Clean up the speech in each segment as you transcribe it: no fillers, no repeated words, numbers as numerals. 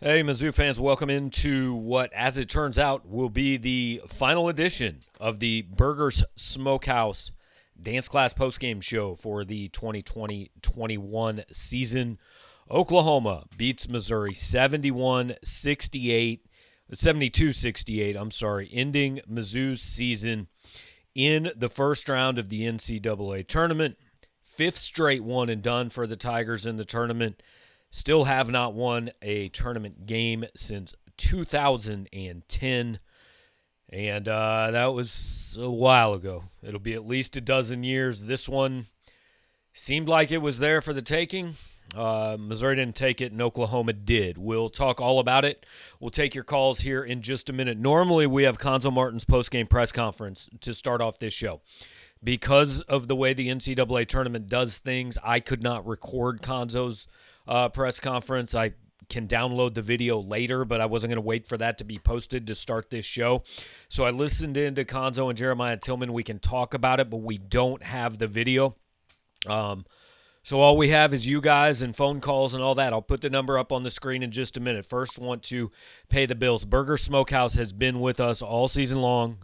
Hey, Mizzou fans, welcome into what, as it turns out, will be the final edition of the Burgers Smokehouse Dance Class postgame show for the 2020-21 season. Oklahoma beats Missouri 72-68, ending Mizzou's season in the first round of the NCAA tournament. Fifth straight one and done for the Tigers in the tournament. Still have not won a tournament game since 2010, and that was a while ago. It'll be at least a dozen years. This one seemed like it was there for the taking. Missouri didn't take it, and Oklahoma did. We'll talk all about it. We'll take your calls here in just a minute. Normally, we have Conzo Martin's postgame press conference to start off this show. Because of the way the NCAA tournament does things, I could not record Conzo's press conference. I can download the video later, but I wasn't going to wait for that to be posted to start this show. So I listened into Conzo and Jeremiah Tillman. We can talk about it, but we don't have the video. So all we have is you guys and phone calls and all that. I'll put the number up on the screen in just a minute. First, want to pay the bills. Burger Smokehouse has been with us all season long,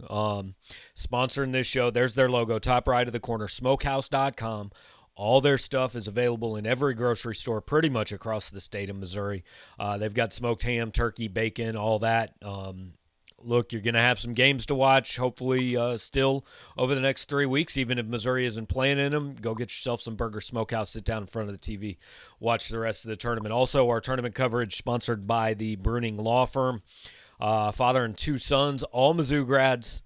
sponsoring this show. There's their logo, top right of the corner, smokehouse.com. All their stuff is available in every grocery store pretty much across the state of Missouri. They've got smoked ham, turkey, bacon, all that. Look, you're going to have some games to watch, hopefully still over the next 3 weeks. Even if Missouri isn't playing in them, go get yourself some Burger Smokehouse, sit down in front of the TV, watch the rest of the tournament. Also, our tournament coverage sponsored by the Bruning Law Firm. Father and two sons, all Mizzou grads.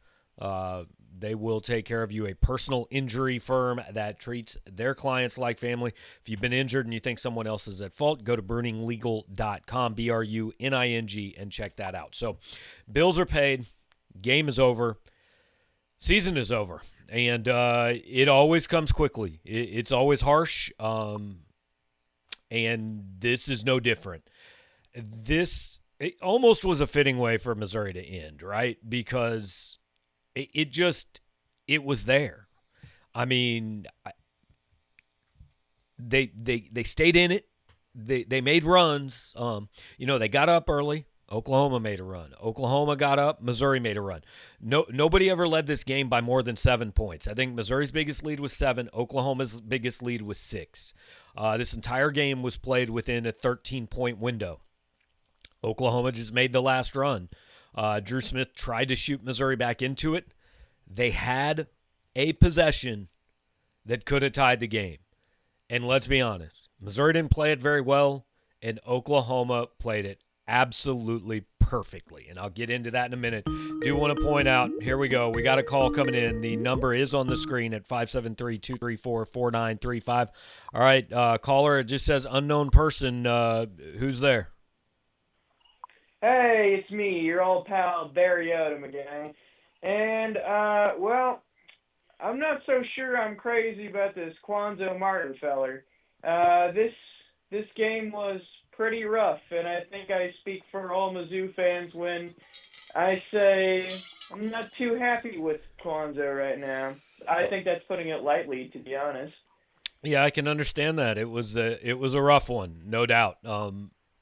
They will take care of you, a personal injury firm that treats their clients like family. If you've been injured and you think someone else is at fault, go to bruninglegal.com, BRUNING, and check that out. So bills are paid, game is over, season is over, and it always comes quickly. It's always harsh, and this is no different. It almost was a fitting way for Missouri to end, right? Because it was there. I mean, they stayed in it. They made runs. They got up early. Oklahoma made a run. Oklahoma got up. Missouri made a run. Nobody ever led this game by more than 7 points. I think Missouri's biggest lead was 7. Oklahoma's biggest lead was 6. This entire game was played within a 13-point window. Oklahoma just made the last run. Drew Smith tried to shoot Missouri back into it. They had a possession that could have tied the game. And let's be honest, Missouri didn't play it very well, and Oklahoma played it absolutely perfectly. And I'll get into that in a minute. Do want to point out, here we go. We got a call coming in. The number is on the screen at 573-234-4935. All right, caller, it just says unknown person. Who's there? Hey, it's me, your old pal Barry Odom again. And, I'm not so sure I'm crazy about this Quanzo Martin feller. This game was pretty rough, and I think I speak for all Mizzou fans when I say I'm not too happy with Quanzo right now. I think that's putting it lightly, to be honest. Yeah, I can understand that. It was a rough one, no doubt.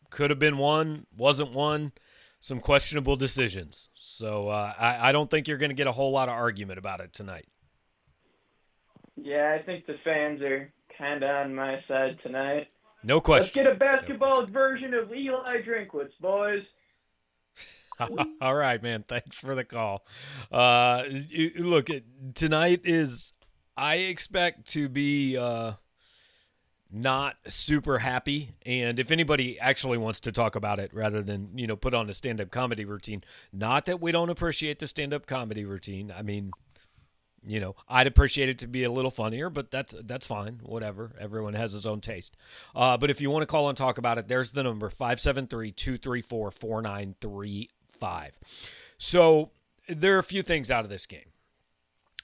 Could have been one, wasn't one. Some questionable decisions. So I don't think you're going to get a whole lot of argument about it tonight. Yeah, I think the fans are kind of on my side tonight. No question. Let's get a basketball version of Eli Drinkwitz, boys. All right, man. Thanks for the call. Look, tonight is, I expect to be not super happy, and if anybody actually wants to talk about it rather than put on a stand-up comedy routine, not that we don't appreciate the stand-up comedy routine. I mean, I'd appreciate it to be a little funnier, but that's fine, whatever. Everyone has his own taste. But if you want to call and talk about it, there's the number, 573-234-4935. So there are a few things out of this game,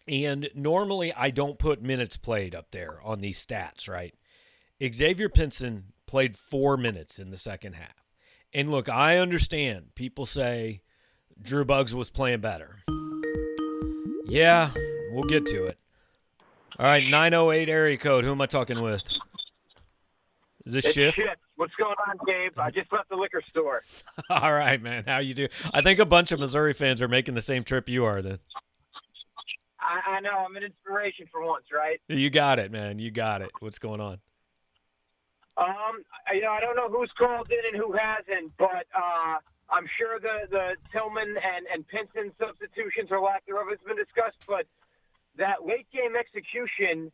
and normally I don't put minutes played up there on these stats, right? Xavier Pinson played 4 minutes in the second half. And look, I understand people say Drew Buggs was playing better. Yeah, we'll get to it. All right, 908 area code. Who am I talking with? Is this It's Schiff? Schiff. What's going on, Gabe? I just left the liquor store. All right, man. How you do? I think a bunch of Missouri fans are making the same trip you are then. I know. I'm an inspiration for once, right? You got it, man. You got it. What's going on? I don't know who's called in and who hasn't, but I'm sure the Tillman and Pinson substitutions or lack thereof has been discussed. But that late game execution,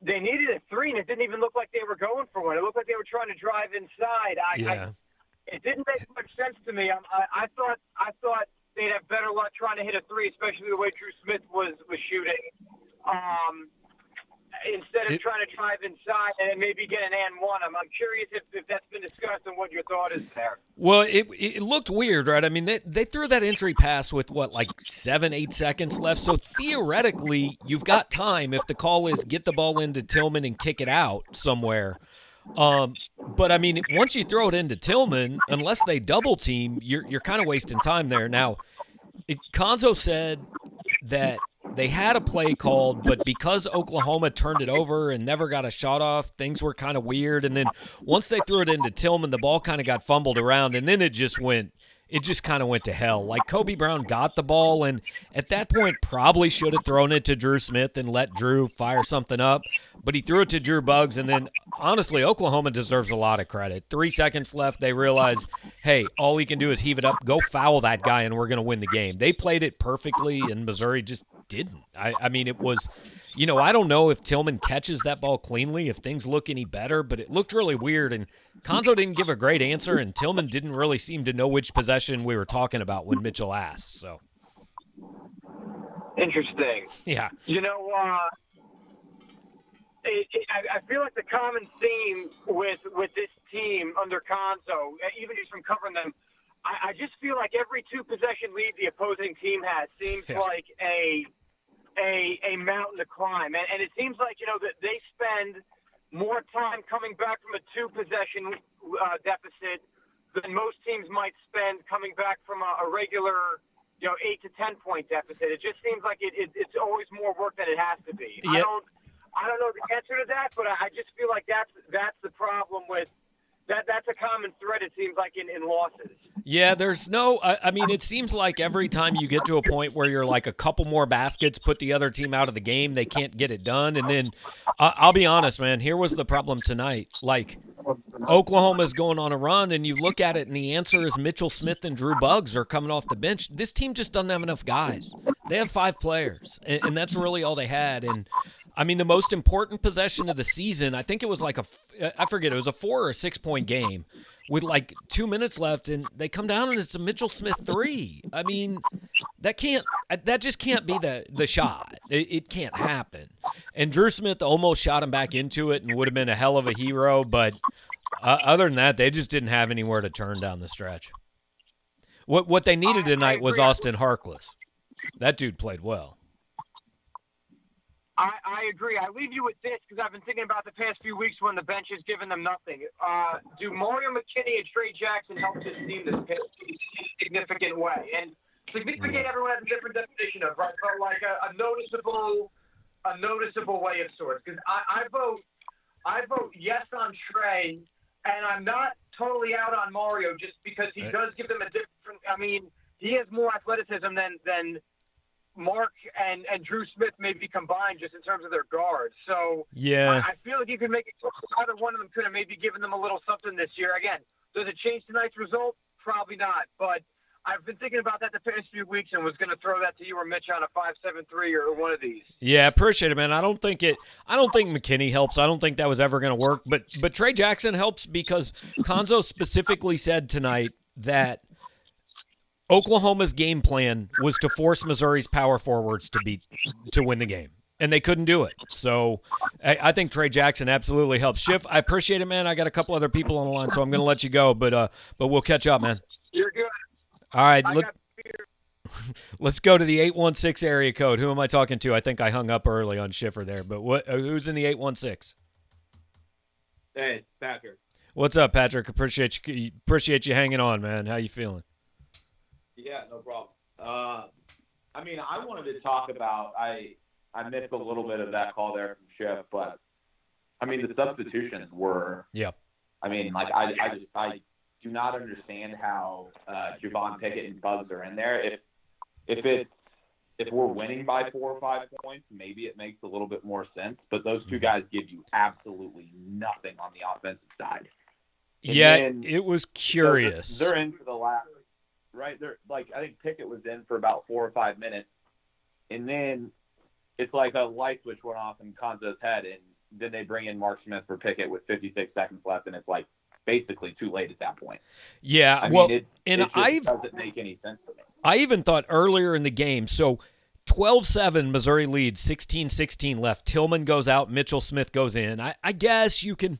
they needed a three, and it didn't even look like they were going for one. It looked like they were trying to drive inside. It didn't make much sense to me. I thought they'd have better luck trying to hit a three, especially the way Drew Smith was shooting. Instead of trying to drive inside and maybe get an and one. I'm curious if that's been discussed and what your thought is there. Well, it looked weird, right? I mean, they threw that entry pass with, 7-8 seconds left. So theoretically, you've got time if the call is get the ball into Tillman and kick it out somewhere. But, I mean, once you throw it into Tillman, unless they double team, you're kind of wasting time there. Now, Konzo said that they had a play called, but because Oklahoma turned it over and never got a shot off, things were kind of weird. And then once they threw it into Tillman, the ball kind of got fumbled around, and then it just kind of went to hell. Like, Kobe Brown got the ball, and at that point probably should have thrown it to Drew Smith and let Drew fire something up. But he threw it to Drew Buggs, and then, honestly, Oklahoma deserves a lot of credit. 3 seconds left. They realized, hey, all he can do is heave it up, go foul that guy, and we're going to win the game. They played it perfectly, and Missouri just didn't. I mean, it was – I don't know if Tillman catches that ball cleanly, if things look any better, but it looked really weird. And Konzo didn't give a great answer, and Tillman didn't really seem to know which possession we were talking about when Mitchell asked. So interesting. Yeah. I feel like the common theme with this team under Konzo, even just from covering them, I just feel like every 2 possession lead the opposing team has seems like a mountain to climb, and it seems like that they spend more time coming back from a 2 possession deficit than most teams might spend coming back from a regular 8 to 10 point deficit. It just seems like it's always more work than it has to be. Yep. I don't know the answer to that, but I just feel like that's the problem with that. That's a common thread, it seems like, in losses. Yeah, there's no – I mean, it seems like every time you get to a point where you're like a couple more baskets, put the other team out of the game, they can't get it done. And then I'll be honest, man, here was the problem tonight. Like, Oklahoma's going on a run, and you look at it, and the answer is Mitchell Smith and Drew Buggs are coming off the bench. This team just doesn't have enough guys. They have 5 players, and that's really all they had. And – I mean, the most important possession of the season, I think it was like I forget, it was a 4 or 6 point game with 2 minutes left, and they come down and it's a Mitchell Smith 3. I mean, that just can't be the shot. It can't happen. And Drew Smith almost shot him back into it and would have been a hell of a hero, but other than that, they just didn't have anywhere to turn down the stretch. What they needed tonight was Austin Harkless. That dude played well. I agree. I leave you with this because I've been thinking about the past few weeks when the bench has given them nothing. Do Mario McKinney and Trey Jackson help this team this significant way? And significant, everyone has a different definition of, right? But like a noticeable way of sorts. Because I vote yes on Trey, and I'm not totally out on Mario just because he does give them a different. I mean, he has more athleticism than Mark and Drew Smith maybe combined just in terms of their guards. So yeah, I feel like you could make it so either one of them could have maybe given them a little something this year. Again, does it change tonight's result? Probably not. But I've been thinking about that the past few weeks and was going to throw that to you or Mitch on a 5-7-3 or one of these. Yeah, appreciate it, man. I don't think McKinney helps. I don't think that was ever going to work. But Trey Jackson helps because Konzo specifically said tonight that Oklahoma's game plan was to force Missouri's power forwards to win the game, and they couldn't do it. So I think Trey Jackson absolutely helps. Schiff, I appreciate it, man. I got a couple other people on the line, so I'm going to let you go, but we'll catch up, man. You're good. All right, let's go to the 816 area code. Who am I talking to? I think I hung up early on Schiffer there, but who's in the 816? Hey, it's Patrick. What's up, Patrick? Appreciate you hanging on, man. How you feeling? Yeah, no problem. I mean, I wanted to talk about I missed a little bit of that call there from Schiff, but I mean the substitutions were I mean, like I do not understand how Javon Pickett and Bugs are in there. If we're winning by 4 or 5 points, maybe it makes a little bit more sense. But those two guys give you absolutely nothing on the offensive side. And yeah, then, it was curious. So they're in for the last, right? They're like, I think Pickett was in for about 4 or 5 minutes, and then it's like a light switch went off in Konzo's head, and then they bring in Mark Smith for Pickett with 56 seconds left, and it's like basically too late at that point. Yeah, I well, mean, it just doesn't make any sense to me. I even thought earlier in the game, so 12-7, Missouri leads, 16-16 left. Tillman goes out, Mitchell Smith goes in. I guess you can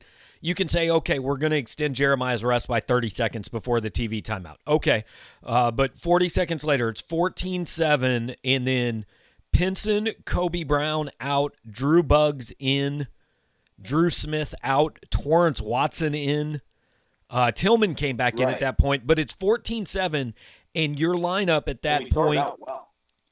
say, okay, we're going to extend Jeremiah's rest by 30 seconds before the TV timeout. Okay, but 40 seconds later, it's 14-7, and then Pinson, Kobe Brown out, Drew Buggs in, Drew Smith out, Torrance Watson in. Tillman came back in at that point, but it's 14-7, and your lineup at that point,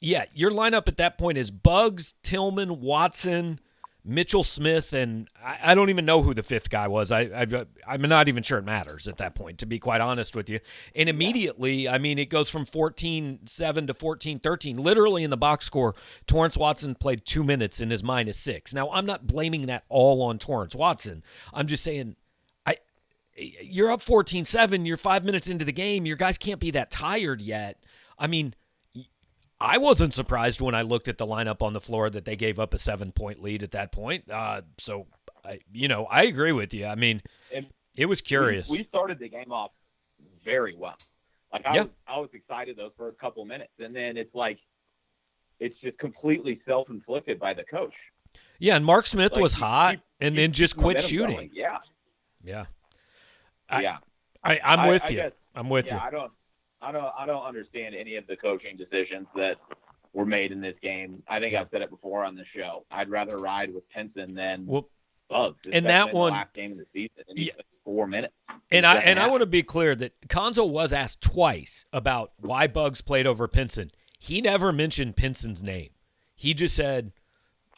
yeah, your lineup at that point is Buggs, Tillman, Watson, Mitchell Smith, and I don't even know who the fifth guy was. I'm not even sure it matters at that point, to be quite honest with you. And immediately, I mean, it goes from 14-7 to 14-13. Literally in the box score, Torrance Watson played 2 minutes in his -6. Now, I'm not blaming that all on Torrance Watson. I'm just saying, you're up 14-7. You're 5 minutes into the game. Your guys can't be that tired yet. I mean, I wasn't surprised when I looked at the lineup on the floor that they gave up a 7-point lead at that point. So, I agree with you. I mean, it was curious. We started the game off very well. Like I was excited those first couple minutes, and then it's like it's just completely self-inflicted by the coach. Yeah, and Mark Smith was hot, and then just quit shooting. Going. Yeah. I'm with you. I'm with you. I don't understand any of the coaching decisions that were made in this game. I think I've said it before on the show. I'd rather ride with Pinson than Buggs. And that one, the last game of the season, and he 4 minutes. And I want to be clear that Konzo was asked twice about why Buggs played over Pinson. He never mentioned Pinson's name. He just said,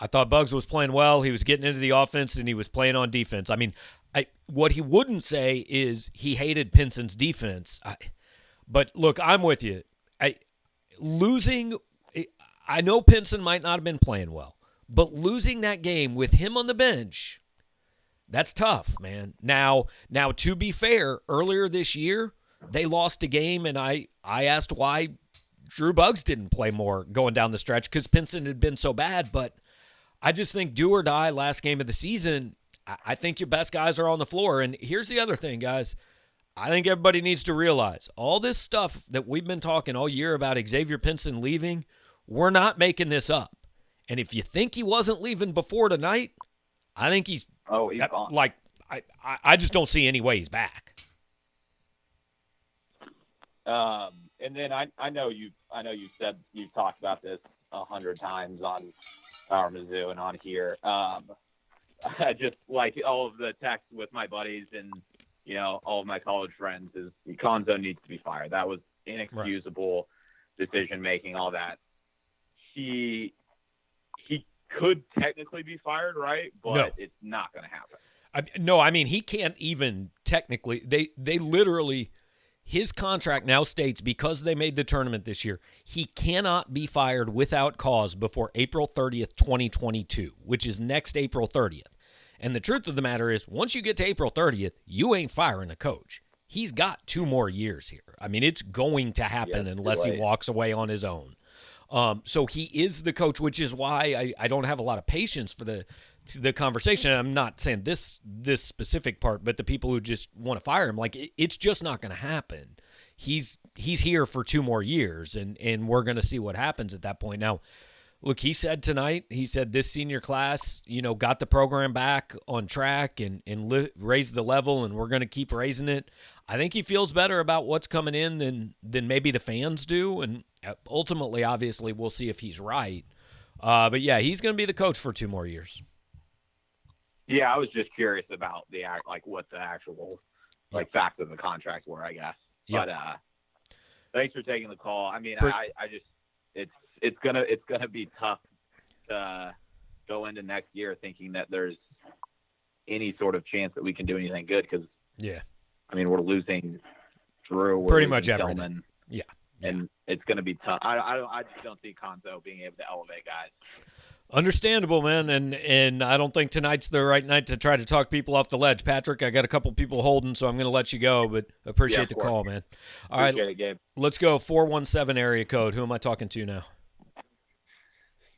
"I thought Buggs was playing well. He was getting into the offense, and he was playing on defense." I mean, what he wouldn't say is he hated Pinson's defense. But look, I'm with you. Losing, I know Pinson might not have been playing well, but losing that game with him on the bench, that's tough, man. Now, to be fair, earlier this year, they lost a game, and I asked why Drew Buggs didn't play more going down the stretch because Pinson had been so bad. But I just think do or die last game of the season, I think your best guys are on the floor. And here's the other thing, guys. I think everybody needs to realize all this stuff that we've been talking all year about Xavier Pinson leaving, we're not making this up. And if you think he wasn't leaving before tonight, I think he's gone. Like, I just don't see any way he's back. And then I know you've talked about this 100 times on our Mizzou and on here. I just like all of the texts with my buddies and all of my college friends is Konzo needs to be fired. That was inexcusable decision making, all that. He could technically be fired, right? But it's not going to happen. I mean, he can't even technically. They literally, his contract now states because they made the tournament this year, he cannot be fired without cause before April 30th, 2022, which is next April 30th. And the truth of the matter is, once you get to April 30th, you ain't firing a coach. He's got 2 more years here. I mean, it's going to happen unless he walks away on his own. So he is the coach, which is why I don't have a lot of patience for the conversation. I'm not saying this specific part, but the people who just want to fire him, like it's just not going to happen. He's here for 2 more years, and we're going to see what happens at that point. Now, look, he said tonight, this senior class, got the program back on track and raised the level, and we're going to keep raising it. I think he feels better about what's coming in than maybe the fans do, and ultimately, obviously, we'll see if he's right. But, yeah, he's going to be the coach for 2 more years. Yeah, I was just curious about what the actual facts of the contract were, I guess. Yep. But thanks for taking the call. I mean, I just it's gonna be tough to go into next year thinking that there's any sort of chance that we can do anything good because Yeah. I mean, we're losing Drew. We're Pretty losing much everything. Tillman, Yeah. and it's going to be tough. I just don't see Konzo being able to elevate guys. Understandable, man, and I don't think tonight's the right night to try to talk people off the ledge. Patrick, I got a couple people holding, so I'm going to let you go, but appreciate the call, man. All right, Appreciate it, Gabe. let's go. 417 area code. Who am I talking to now?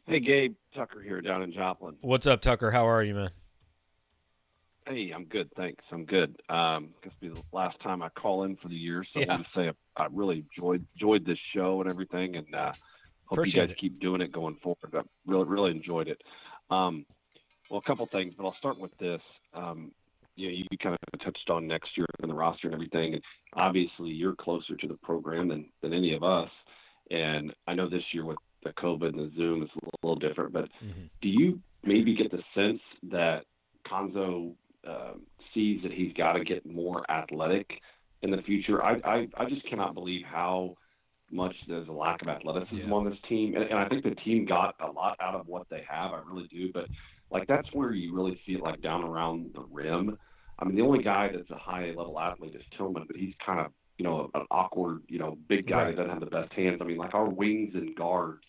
Hey, Gabe. Tucker here down in Joplin. What's up, Tucker? How are you, man? Hey, I'm good, thanks. I'm good. This will be the last time I call in for the year, so Yeah. I want to say I really enjoyed this show and everything, and hope Appreciate you guys keep doing it going forward. I really enjoyed it. Well, a couple things, but I'll start with this. You kind of touched on next year and the roster and everything, and obviously you're closer to the program than any of us, and I know this year with the COVID and the Zoom is a little different, but do you maybe get the sense that Konzo sees that he's got to get more athletic in the future? I just cannot believe how much there's a lack of athleticism on this team, and I think the team got a lot out of what they have. I really do, but like that's where you really see it, like down around the rim. I mean, the only guy that's a high level athlete is Tillman, but he's kind of an awkward big guy that doesn't have the best hands. I mean, like our wings and guards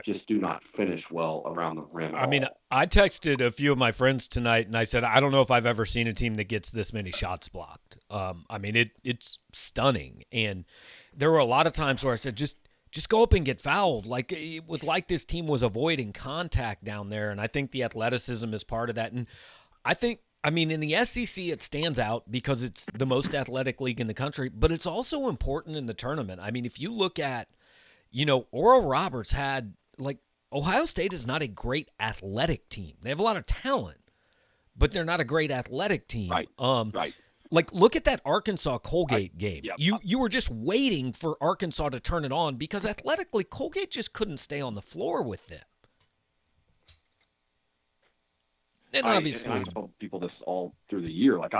just do not finish well around the rim. I mean, I texted a few of my friends tonight, and I said, I don't know if I've ever seen a team that gets this many shots blocked. I mean, it's stunning. And there were a lot of times where I said, just go up and get fouled. Like, it was like this team was avoiding contact down there, and I think the athleticism is part of that. And I mean, in the SEC, it stands out because it's the most athletic league in the country, but it's also important in the tournament. I mean, if you look at, Oral Roberts had, Ohio State is not a great athletic team. They have a lot of talent, but they're not a great athletic team. Right. Like, look at that Arkansas-Colgate game. Yep. You were just waiting for Arkansas to turn it on because athletically, Colgate just couldn't stay on the floor with them. And obviously, I told people this all through the year. Like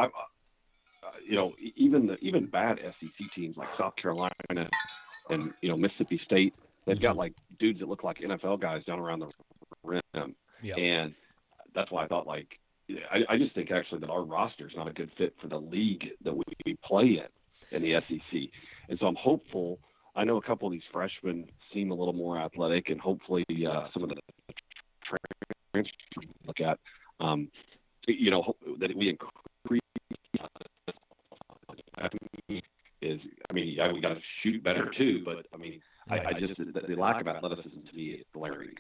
even bad SEC teams like South Carolina and Mississippi State, they've got like dudes that look like NFL guys down around the rim, and that's why I thought I just think actually that our roster is not a good fit for the league that we play in the SEC, and so I'm hopeful. I know a couple of these freshmen seem a little more athletic, and hopefully some of the transfers we look at, that we increase. We got to shoot better too, but I mean, I just the lack of athleticism to me is glaring.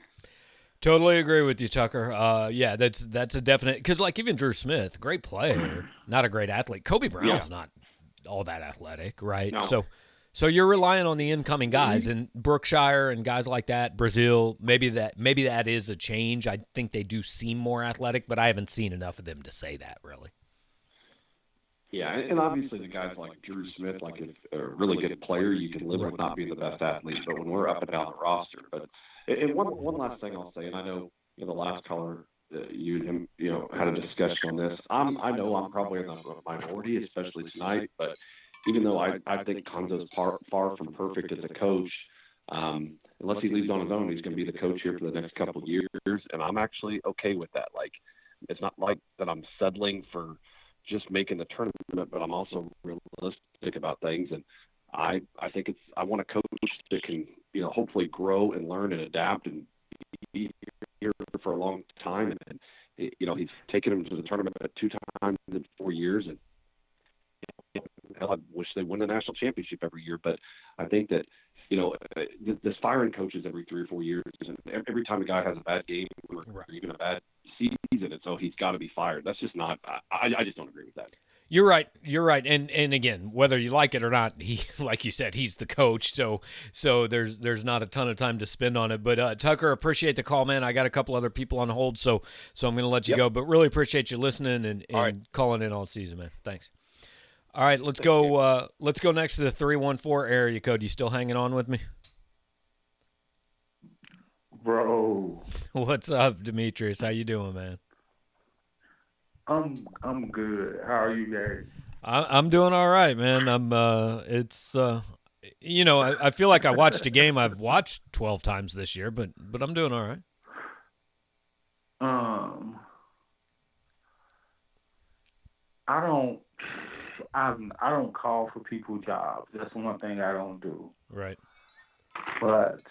Totally agree with you, Tucker. That's a definite, because even Drew Smith, great player, not a great athlete. Kobe Brown's not all that athletic, right? No. So you're relying on the incoming guys and Brookshire and guys like that. Brazil, maybe that is a change. I think they do seem more athletic, but I haven't seen enough of them to say that really. Yeah, and obviously the guys like Drew Smith, if a really good player, you can live with not being the best athlete. But when we're up and down the roster, and one last thing I'll say, and I know the last caller, you and him, had a discussion on this. I know I'm probably in the minority, especially tonight. But even though I think Konzo's far from perfect as a coach, unless he leaves on his own, he's going to be the coach here for the next couple of years, and I'm actually okay with that. It's not like that I'm settling for just making the tournament, but I'm also realistic about things, and I think I want a coach that can hopefully grow and learn and adapt and be here for a long time. And he's taken him to the tournament 2 times in 4 years, and I wish they win the national championship every year. But I think that this firing coaches every 3 or 4 years, and every time a guy has a bad game or even a bad season, and so he's got to be fired. That's just not. I just don't agree with that. You're right. And again, whether you like it or not, he, like you said, he's the coach. So there's not a ton of time to spend on it. But Tucker, appreciate the call, man. I got a couple other people on hold, so I'm going to let you go. But really appreciate you listening and calling in all season, man. Thanks. All right, let's go. Let's go next to the 314 area code. You still hanging on with me, bro? What's up, Demetrius? How you doing, man? I'm good. How are you guys? I'm doing all right, man. I feel like I watched a game I've watched 12 times this year, but I'm doing all right. I don't. I don't call for people jobs. That's one thing I don't do. Right. But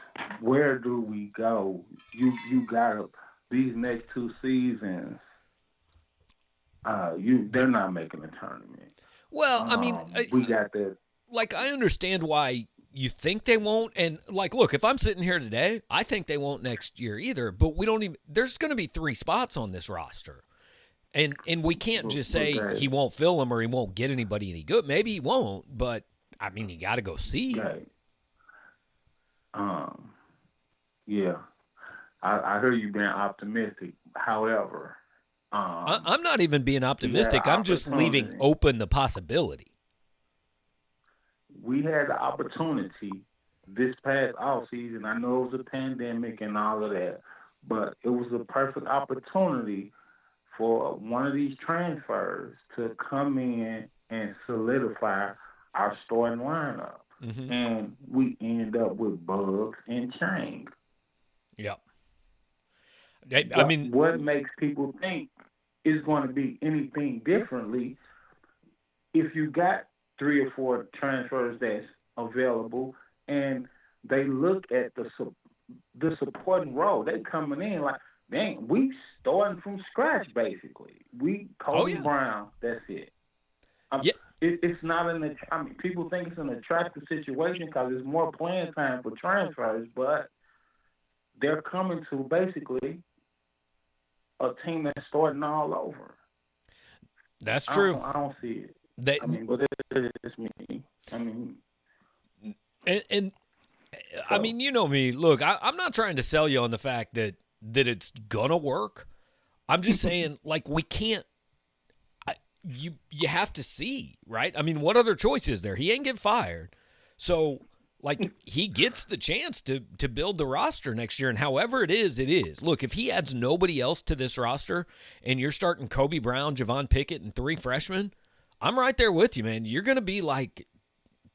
where do we go? You got these next 2 seasons. They're not making a tournament. Well, I mean, we got that. Like, I understand why you think they won't. And, like, look, if I'm sitting here today, I think they won't next year either. But we don't even – there's going to be 3 spots on this roster. And we can't just say he won't fill them or he won't get anybody any good. Maybe he won't, but, I mean, you got to go see. Okay. Yeah. I hear you being optimistic. However – I'm not even being optimistic. I'm just leaving open the possibility. We had the opportunity this past offseason. I know it was a pandemic and all of that, but it was a perfect opportunity for one of these transfers to come in and solidify our starting lineup. Mm-hmm. And we end up with Bugs and Chang. Yep. What makes people think is going to be anything differently if you got 3 or 4 transfers that's available and they look at the supporting role? They coming in like, dang, we starting from scratch basically. We Kobe Brown, that's it. It's not people think it's an attractive situation because there's more playing time for transfers, but they're coming to basically a team that's starting all over. That's true. I don't see it. But it's me. I mean, you know me. Look, I'm not trying to sell you on the fact that it's gonna work. I'm just saying, like, we can't. You have to see, right? I mean, what other choice is there? He ain't get fired, so. Like, he gets the chance to build the roster next year, and however it is, it is. Look, if he adds nobody else to this roster and you're starting Kobe Brown, Javon Pickett, and 3 freshmen, I'm right there with you, man. You're going to be like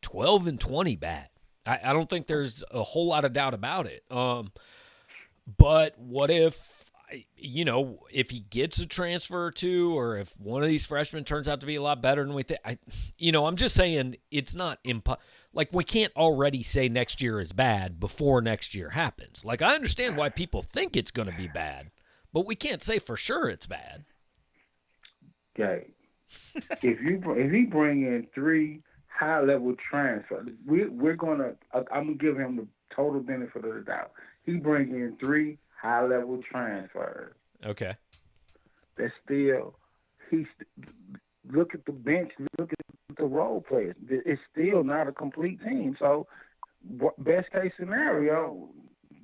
12-20 bad. I don't think there's a whole lot of doubt about it. But what if, if he gets a transfer or 2, or if one of these freshmen turns out to be a lot better than we think? I'm just saying it's not like, we can't already say next year is bad before next year happens. Like, I understand why people think it's going to be bad, but we can't say for sure it's bad. Okay. if he bring in 3 high-level transfers, I'm going to give him the total benefit of the doubt. He bring in 3 high-level transfers. Okay. That's still look at the bench, look at the role players. It's still not a complete team. So, best case scenario,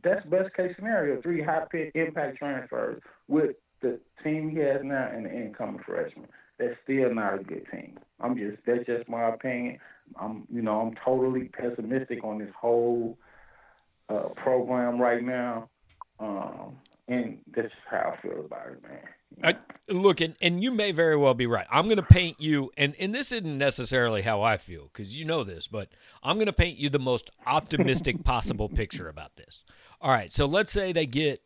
3 high-pick impact transfers with the team he has now and the incoming freshman. That's still not a good team. That's just my opinion. I'm totally pessimistic on this whole program right now. And that's how I feel about it, man. Look, and you may very well be right. I'm going to paint you, and this isn't necessarily how I feel, because you know this, but I'm going to paint you the most optimistic possible picture about this. All right, so let's say they get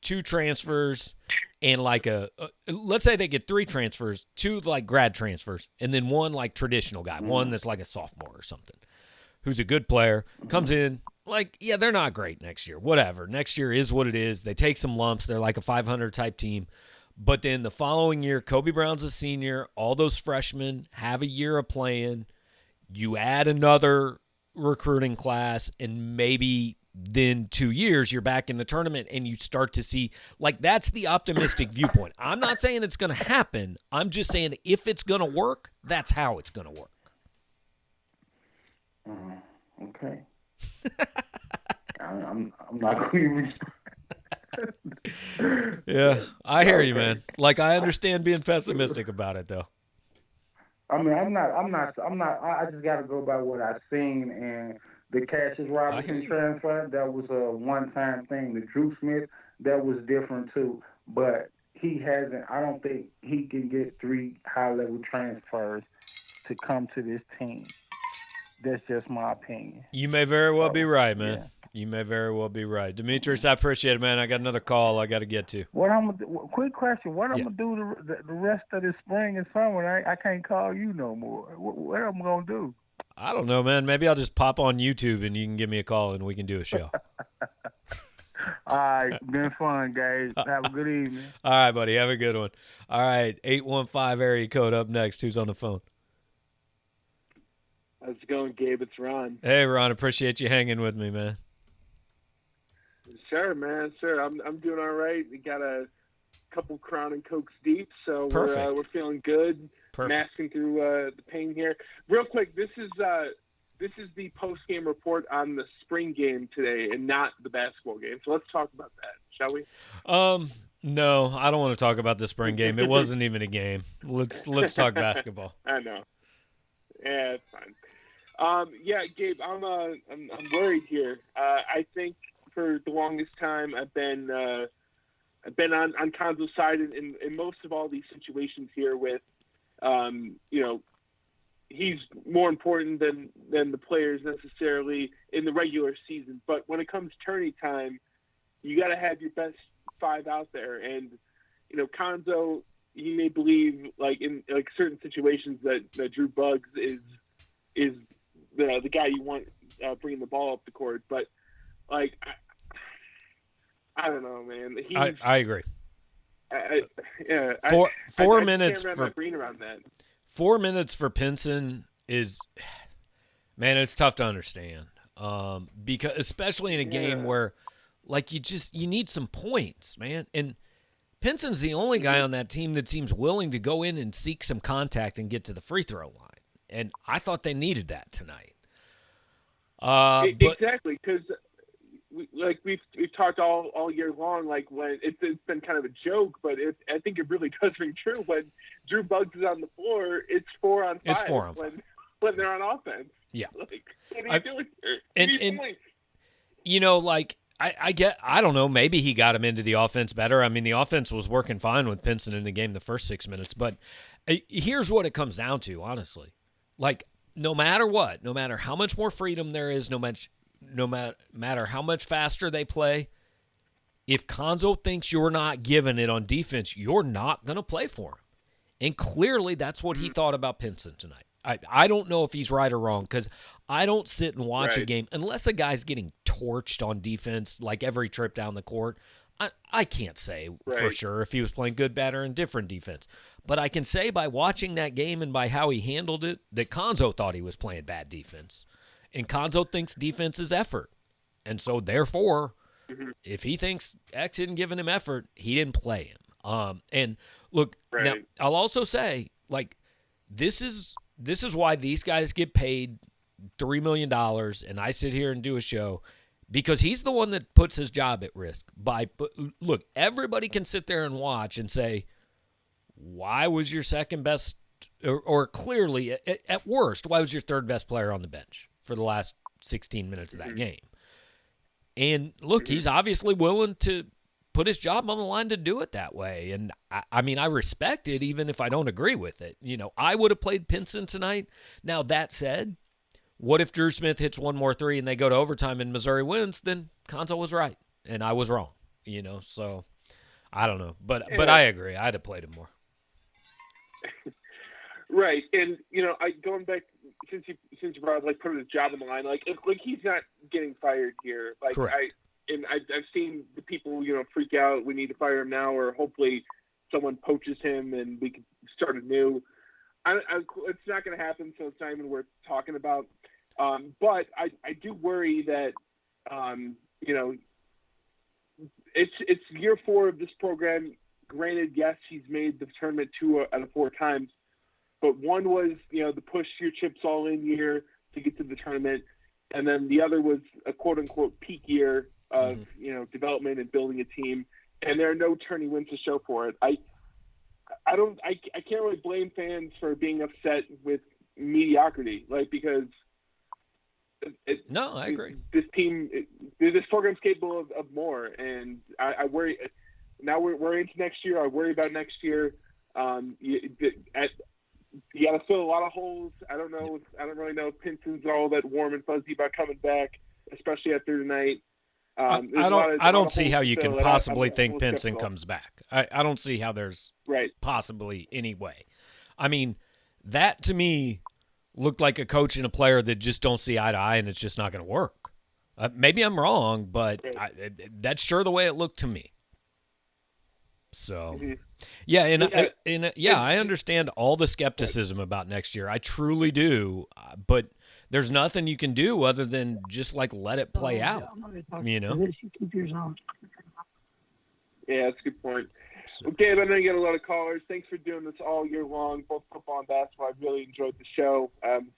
2 transfers and let's say they get 3 transfers, 2 like grad transfers, and then 1 like traditional guy, one that's like a sophomore or something, who's a good player, comes in. Like, yeah, they're not great next year. Whatever. Next year is what it is. They take some lumps. They're like a 500 type team. But then the following year, Kobe Brown's a senior. All those freshmen have a year of playing. You add another recruiting class, and maybe then 2 years you're back in the tournament and you start to see, like, that's the optimistic viewpoint. I'm not saying it's going to happen. I'm just saying if it's going to work, that's how it's going to work. Okay. I'm not going to. Yeah, I hear you, man. Like, I understand being pessimistic about it, though. I'm not. I just got to go by what I've seen. And the Cassius Robinson transfer, that was a one-time thing. The Drew Smith, that was different too. But he hasn't. I don't think he can get 3 high-level transfers to come to this team. That's just my opinion. You may very well be right, man. You may very well be right. Demetrius, I appreciate it, man. I got another call I got to get to. Quick question. What I'm Yeah. gonna do the rest of the spring and summer? I can't call you no more. What am I gonna do? I don't know, man. Maybe I'll just pop on YouTube and you can give me a call and we can do a show. All right, been fun, guys. Have a good evening. All right, buddy. Have a good one. All right, 815 area code up next. Who's on the phone? How's it going, Gabe? It's Ron. Hey, Ron. Appreciate you hanging with me, man. Sure, man. Sure, I'm doing all right. We got a couple Crown and Cokes deep, so we're feeling good. Perfect. Masking through the pain here. Real quick, this is the post game report on the spring game today, and not the basketball game. So let's talk about that, shall we? No, I don't want to talk about the spring game. It wasn't even a game. Let's talk basketball. I know. Yeah, it's fine. Yeah, Gabe, I'm worried here. I think for the longest time I've been on Konzo's side in most of all these situations here with, he's more important than the players necessarily in the regular season. But when it comes tourney time, you got to have your best five out there. And, Konzo, he may believe in certain situations that Drew Buggs is the guy you want bringing the ball up the court. But I don't know, man. I agree. Yeah. 4 I minutes can't wrap my brain around that. 4 minutes for Pinson is, man, it's tough to understand. Because especially in a game where, you need some points, man. And Pinson's the only guy on that team that seems willing to go in and seek some contact and get to the free throw line. And I thought they needed that tonight. Exactly, because we've talked all year long, when it's been kind of a joke, but I think it really does ring true. When Drew Buggs is on the floor, it's 4 on 5. It's 4 on 5 when they're on offense. Yeah, what are you doing here? I don't know, maybe he got him into the offense better. I mean, the offense was working fine with Pinson in the game the first 6 minutes, but here's what it comes down to, honestly. No matter what, no matter how much more freedom there is, no matter how much faster they play, if Konzo thinks you're not giving it on defense, you're not going to play for him. And clearly that's what he thought about Pinson tonight. I don't know if he's right or wrong, because I don't sit and watch a game unless a guy's getting torched on defense every trip down the court. I can't say for sure if he was playing good, bad, or indifferent defense. But I can say by watching that game and by how he handled it that Konzo thought he was playing bad defense. And Konzo thinks defense is effort. And so, therefore, if he thinks X isn't giving him effort, he didn't play him. And, look, now I'll also say, this is why these guys get paid $3 million, and I sit here and do a show, because he's the one that puts his job at risk. Look, everybody can sit there and watch and say, why was your second best, or clearly, at worst, why was your third best player on the bench for the last 16 minutes of that game? And look, he's obviously willing to put his job on the line to do it that way. And I mean, I respect it, even if I don't agree with it. I would have played Pinson tonight. Now, that said, what if Drew Smith hits one more three and they go to overtime and Missouri wins? Then Konzo was right and I was wrong. So I don't know, but I agree. I'd have played him more. Right, and going back since you brought up putting his job on the line, he's not getting fired here. Correct. I've seen the people freak out. We need to fire him now, or hopefully someone poaches him and we can start anew. It's not going to happen, so it's not even worth talking about. But I do worry that it's year 4 of this program. Granted, yes, he's made the tournament 2 out of 4 times, but one was the push your chips all in year to get to the tournament, and then the other was a quote unquote peak year of development and building a team, and there are no tourney wins to show for it. I can't really blame fans for being upset with mediocrity, because no, I agree. This program's capable of more, and I worry. Now we're into next year. I worry about next year. You got to fill a lot of holes. I don't really know if Pinson's all that warm and fuzzy about coming back. especially after tonight. I don't see how you can possibly think I'm Pinson skeptical. comes back. I don't see how there's Right. possibly any way. I mean, that to me looked like a coach and a player that just don't see eye to eye, and it's just not going to work. Maybe I'm wrong, but that's sure the way it looked to me. So, yeah, I understand all the skepticism about next year. I truly do, but there's nothing you can do other than just like let it play out. You know? Yeah, that's a good point. Well, Gabe, I know you got a lot of callers. Thanks for doing this all year long, both football and basketball. I really enjoyed the show.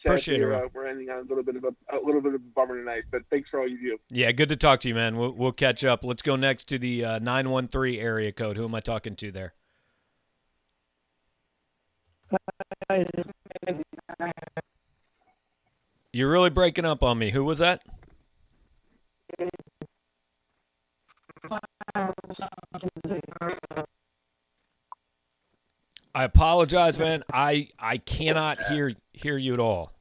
Appreciate it. We're ending on a little bit of a bummer tonight, but thanks for all you do. Yeah, good to talk to you, man. We'll catch up. Let's go next to the 913 area code. Who am I talking to there? You're really breaking up on me. Who was that? I apologize, man. I cannot hear you at all.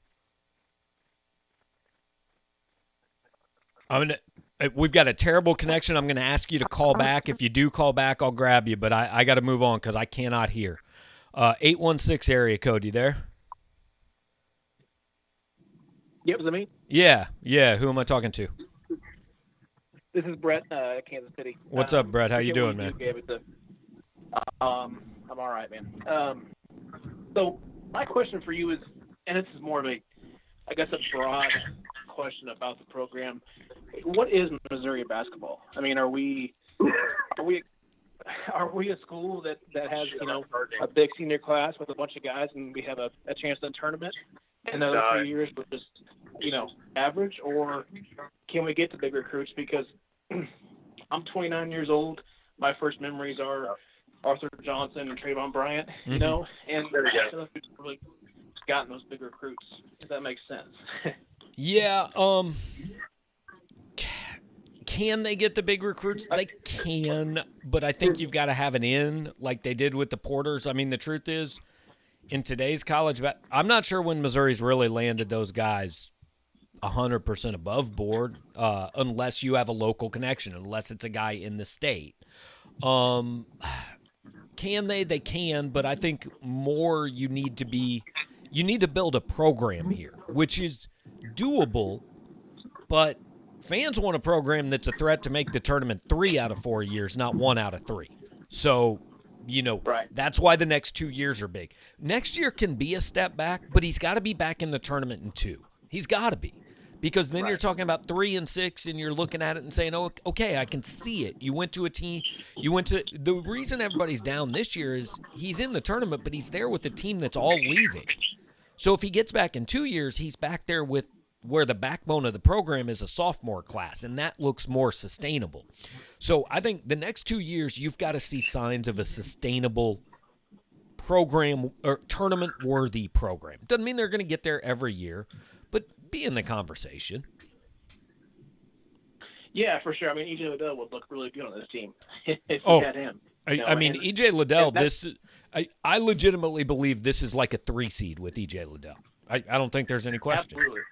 We've got a terrible connection. I'm going to ask you to call back. If you do call back, I'll grab you, but I got to move on because I cannot hear. 816 area code, you there? Yep, is it me? Yeah. Who am I talking to? This is Brett, Kansas City. What's up, Brett? How you doing, man? I'm all right, man. So my question for you is, and this is more of a broad question about the program. What is Missouri basketball? I mean, are we a school that has a big senior class with a bunch of guys and we have a chance to the tournament? And the other 3 years we're just average, or can we get to big recruits? Because I'm 29 years old. My first memories are Arthur Johnson and Trayvon Bryant, and really gotten those big recruits. If that makes sense. Yeah. Can they get the big recruits? They can, but I think you've got to have an in like they did with the Porters. I mean, the truth is, in today's college, I'm not sure when Missouri's really landed those guys 100% above board, unless you have a local connection, unless it's a guy in the state. Can they? They can, but I think more you need to build a program here, which is doable, but fans want a program that's a threat to make the tournament 3 out of 4 years, not 1 out of 3. So, that's why the next 2 years are big. Next year can be a step back, but he's got to be back in the tournament in 2. He's got to be. Because then you're talking about 3 and 6, and you're looking at it and saying, oh, okay, I can see it. You went to a team. The reason everybody's down this year is he's in the tournament, but he's there with a team that's all leaving. So if he gets back in 2 years, he's back there with where the backbone of the program is a sophomore class, and that looks more sustainable. So I think the next 2 years, you've got to see signs of a sustainable program or tournament-worthy program. Doesn't mean they're going to get there every year, but be in the conversation. Yeah, for sure. I mean, E.J. Liddell would look really good on this team if we had him. I mean, E.J. Liddell, I legitimately believe this is like a 3 seed with E.J. Liddell. I don't think there's any question. Absolutely.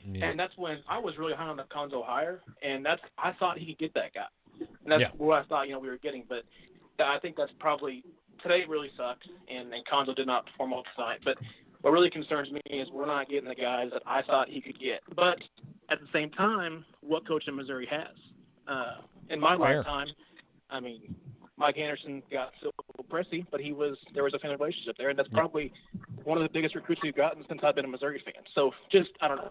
Yeah. And that's when I was really high on the Conzo hire, and I thought he could get that guy. And that's what I thought we were getting. But I think that's probably – today it really sucked, and Conzo did not perform well tonight. But what really concerns me is we're not getting the guys that I thought he could get. But at the same time, what coach in Missouri has? In my lifetime, I mean, Mike Anderson got so pressy, but there was a family relationship there, and that's probably one of the biggest recruits we've gotten since I've been a Missouri fan. So I don't know,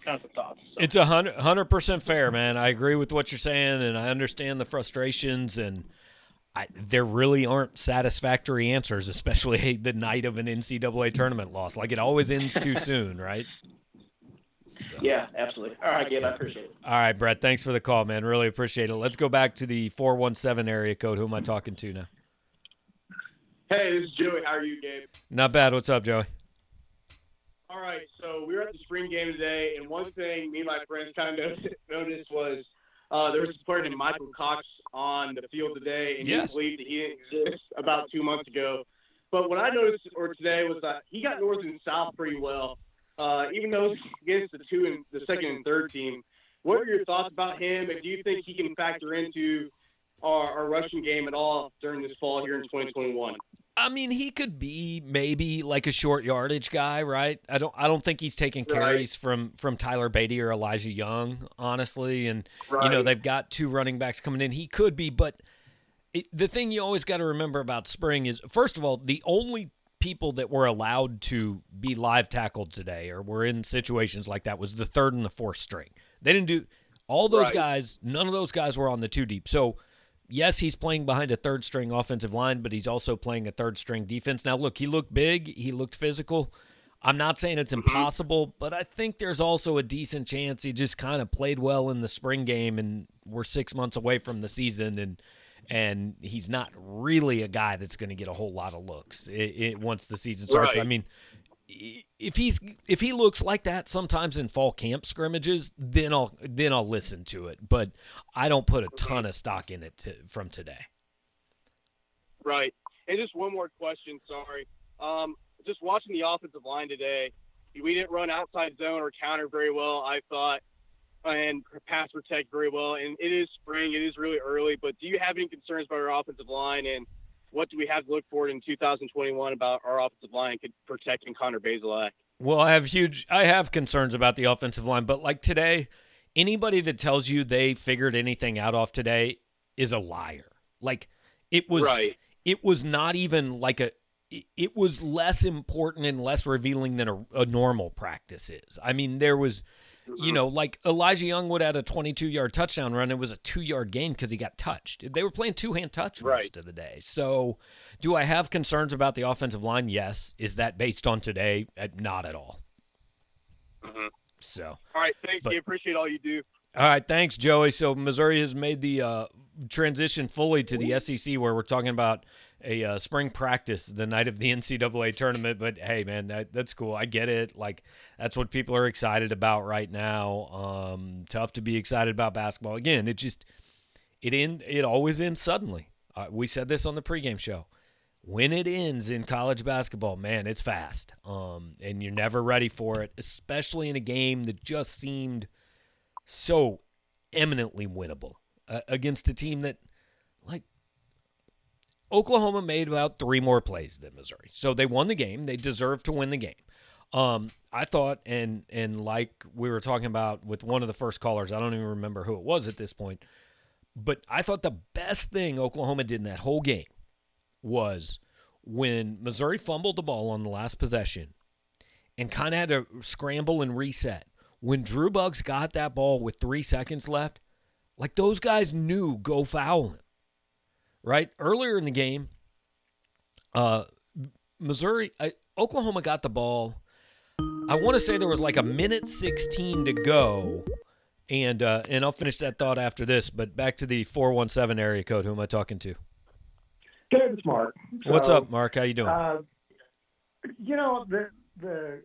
kind of some thoughts. So. It's 100% fair, man. I agree with what you're saying, and I understand the frustrations, and there really aren't satisfactory answers, especially the night of an NCAA tournament loss. Like, it always ends too soon, right? So. Yeah, absolutely. All right, Gabe, I appreciate it. All right, Brett, thanks for the call, man. Really appreciate it. Let's go back to the 417 area code. Who am I talking to now? Hey, this is Joey. How are you, Gabe? Not bad. What's up, Joey? All right, so we were at the spring game today, and one thing me and my friends kind of noticed was there was a player named Michael Cox on the field today, and he believed that he didn't exist about 2 months ago. But what I noticed today was that he got north and south pretty well. even though it's against the second and third team. What are your thoughts about him, and do you think he can factor into our rushing game at all during this fall here in 2021? I mean, he could be maybe like a short yardage guy, right? I don't think he's taking carries from Tyler Beatty or Elijah Young, honestly. And they've got 2 running backs coming in. He could be, but the thing you always got to remember about spring is, first of all, the only people that were allowed to be live tackled today or were in situations like that was the 3rd and the 4th string. They didn't do all those guys. None of those guys were on the 2 deep. So yes, he's playing behind a 3rd string offensive line, but he's also playing a 3rd string defense. Now, look, he looked big. He looked physical. I'm not saying it's impossible, but I think there's also a decent chance he just kind of played well in the spring game, and we're 6 months away from the season, and he's not really a guy that's going to get a whole lot of looks once the season starts. I mean, if he looks like that sometimes in fall camp scrimmages, then I'll listen to it. But I don't put a ton of stock in it from today. Right. And just one more question. Sorry. Just watching the offensive line today, we didn't run outside zone or counter very well, I thought, and pass protect very well. And it is spring. It is really early. But do you have any concerns about our offensive line, and what do we have to look forward in 2021 about our offensive line protecting Connor Bazelak? Well, I have concerns about the offensive line, but like today, anybody that tells you they figured anything out off today is a liar. Like it was not even like it was less important and less revealing than a normal practice is. I mean, there was, like Elijah Young would have had a 22-yard touchdown run. It was a 2-yard gain because he got touched. They were playing 2-hand touch most of the day. So do I have concerns about the offensive line? Yes. Is that based on today? Not at all. So. All right. Thank you. Appreciate all you do. All right. Thanks, Joey. So Missouri has made the transition fully to the SEC, where we're talking about a spring practice the night of the NCAA tournament. But hey, man, that's cool. I get it. Like, that's what people are excited about right now. Tough to be excited about basketball. Again, it always ends suddenly. We said this on the pregame show. When it ends in college basketball, man, it's fast. And you're never ready for it, especially in a game that just seemed so eminently winnable against a team that, like, Oklahoma made about 3 more plays than Missouri. So they won the game. They deserved to win the game. I thought, and like we were talking about with one of the first callers, I don't even remember who it was at this point, but I thought the best thing Oklahoma did in that whole game was when Missouri fumbled the ball on the last possession and kind of had to scramble and reset. When Drew Buggs got that ball with 3 seconds left, like, those guys knew, go foul him. Right? Earlier in the game, Oklahoma got the ball. I want to say there was like a minute 16 to go, and I'll finish that thought after this, but back to the 417 area code. Who am I talking to? Good, it's Mark. What's up, Mark? How you doing? The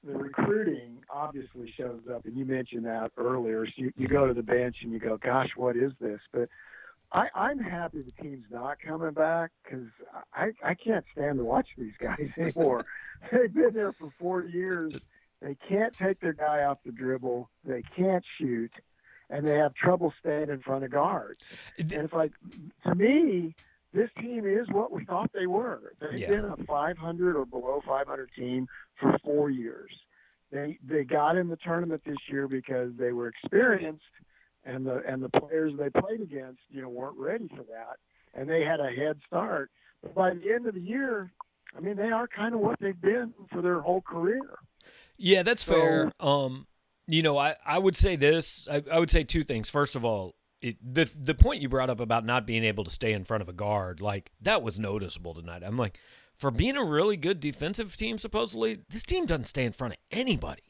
recruiting obviously shows up, and you mentioned that earlier. So you go to the bench and you go, gosh, what is this? But I'm happy the team's not coming back, because I can't stand to watch these guys anymore. They've been there for 4 years. They can't take their guy off the dribble. They can't shoot, and they have trouble staying in front of guards. And it's like, to me, this team is what we thought they were. They've been a 500 or below 500 team for 4 years. They got in the tournament this year because they were experienced, and the players they played against, weren't ready for that, and they had a head start. But by the end of the year, I mean, they are kind of what they've been for their whole career. Yeah, that's fair. I would say this. I would say 2 things. First of all, the point you brought up about not being able to stay in front of a guard, like, that was noticeable tonight. I'm like, for being a really good defensive team, supposedly, this team doesn't stay in front of anybody.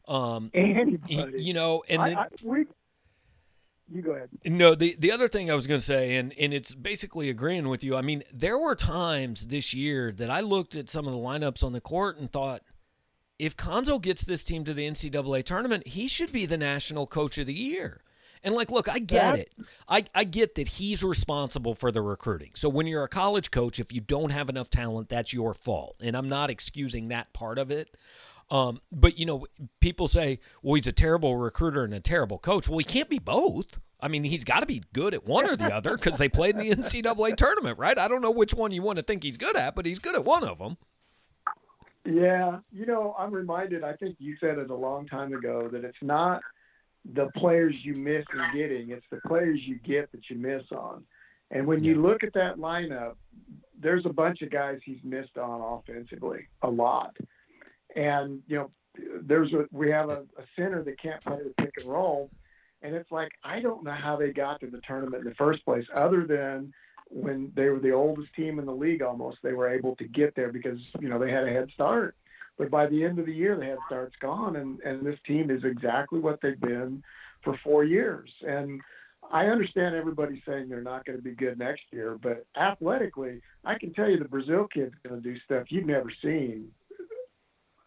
Anybody. You go ahead. No, the other thing I was going to say, and it's basically agreeing with you. I mean, there were times this year that I looked at some of the lineups on the court and thought, if Konzo gets this team to the NCAA tournament, he should be the national coach of the year. And, like, look, I get it. I get that he's responsible for the recruiting. So when you're a college coach, if you don't have enough talent, that's your fault. And I'm not excusing that part of it. But, people say, well, he's a terrible recruiter and a terrible coach. Well, he can't be both. I mean, he's got to be good at one or the other because they played in the NCAA tournament, right? I don't know which one you want to think he's good at, but he's good at one of them. Yeah. I'm reminded, I think you said it a long time ago, that it's not the players you miss in getting, it's the players you get that you miss on. And when you look at that lineup, there's a bunch of guys he's missed on offensively, a lot. And, we have a center that can't play the pick and roll. And it's like, I don't know how they got to the tournament in the first place, other than when they were the oldest team in the league almost, they were able to get there because, they had a head start. But by the end of the year, the head start's gone, and this team is exactly what they've been for 4 years. And I understand everybody saying they're not going to be good next year, but athletically, I can tell you the Brazil kid's going to do stuff you've never seen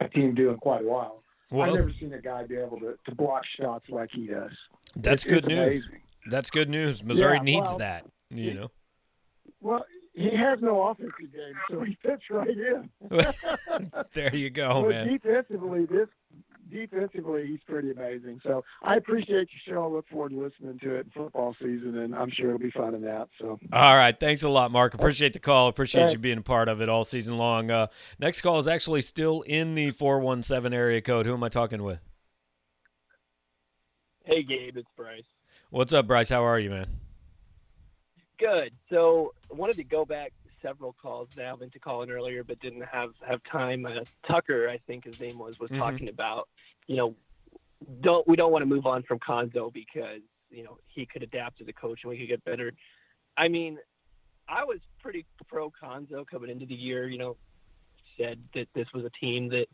a team do in quite a while. Well, I've never seen a guy be able to block shots like he does. That's good news. Amazing. That's good news. Missouri needs that, Well, he has no offensive game, so he fits right in. There you go, man. Defensively, he's pretty amazing. So I appreciate your show. I look forward to listening to it in football season, and I'm sure it'll be fun in that. So. All right. Thanks a lot, Mark. Appreciate the call. Appreciate you being a part of it all season long. Next call is actually still in the 417 area code. Who am I talking with? Hey, Gabe. It's Bryce. What's up, Bryce? How are you, man? Good. So I wanted to go back several calls now into calling earlier, but didn't have time. Tucker, I think his name was talking about, we don't want to move on from Konzo because, he could adapt to the coach and we could get better. I mean, I was pretty pro Konzo coming into the year, said that this was a team that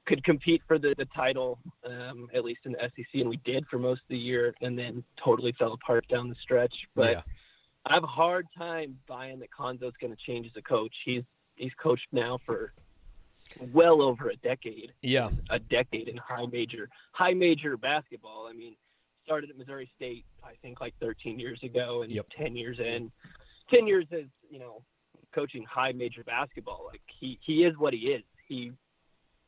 could compete for the title, at least in the SEC, and we did for most of the year, and then totally fell apart down the stretch. But yeah. I have a hard time buying that Konzo's going to change as a coach. He's coached now for well over a decade. Yeah, a decade in high major basketball. I mean, started at Missouri State, I think, like 13 years ago, and 10 years as coaching high major basketball. Like he is what he is.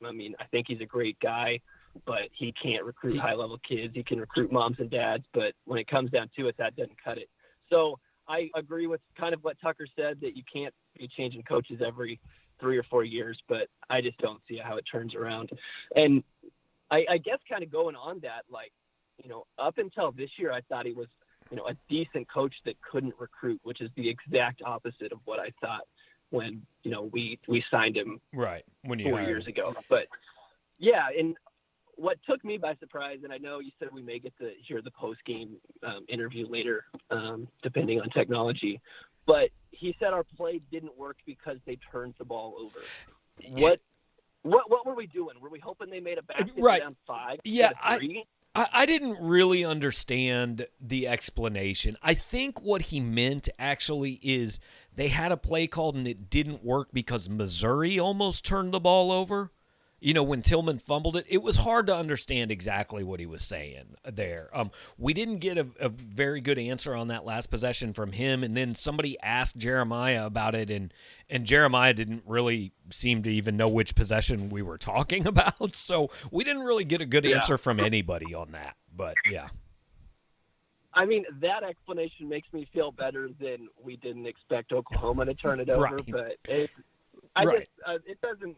I think he's a great guy, but he can't recruit high level kids. He can recruit moms and dads, but when it comes down to it, that doesn't cut it. So I agree with kind of what Tucker said, that you can't be changing coaches every 3 or 4 years, but I just don't see how it turns around. And I guess kind of going on that, up until this year, I thought he was, a decent coach that couldn't recruit, which is the exact opposite of what I thought when, we signed him right when 4 years ago. But yeah. And what took me by surprise, and I know you said we may get to hear the post-game interview later, depending on technology, but he said our play didn't work because they turned the ball over. What were we doing? Were we hoping they made a basket down 5? Yeah, I didn't really understand the explanation. I think what he meant actually is they had a play called and it didn't work because Missouri almost turned the ball over. When Tillman fumbled it, it was hard to understand exactly what he was saying there. We didn't get a very good answer on that last possession from him, and then somebody asked Jeremiah about it, and Jeremiah didn't really seem to even know which possession we were talking about, so we didn't really get a good answer from anybody on that, but yeah. I mean, that explanation makes me feel better than we didn't expect Oklahoma to turn it over, but it doesn't.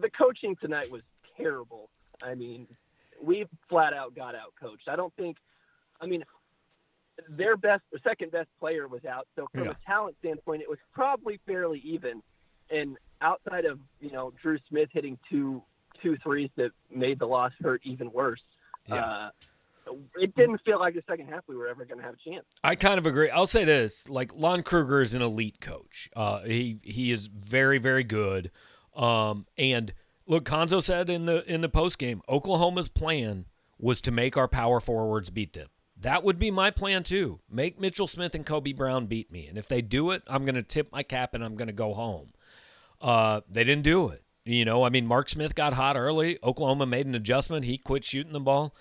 The coaching tonight was terrible. I mean, we flat out got out coached. Their second best player was out. So from a talent standpoint, it was probably fairly even. And outside of, Drew Smith hitting two threes that made the loss hurt even worse. It didn't feel like the second half we were ever going to have a chance. I kind of agree. I'll say this, Lon Kruger is an elite coach. He is very, very good. And look, Konzo said in the post game, Oklahoma's plan was to make our power forwards beat them. That would be my plan too. Make Mitchell Smith and Kobe Brown beat me. And if they do it, I'm going to tip my cap and I'm going to go home. They didn't do it. Mark Smith got hot early. Oklahoma made an adjustment. He quit shooting the ball.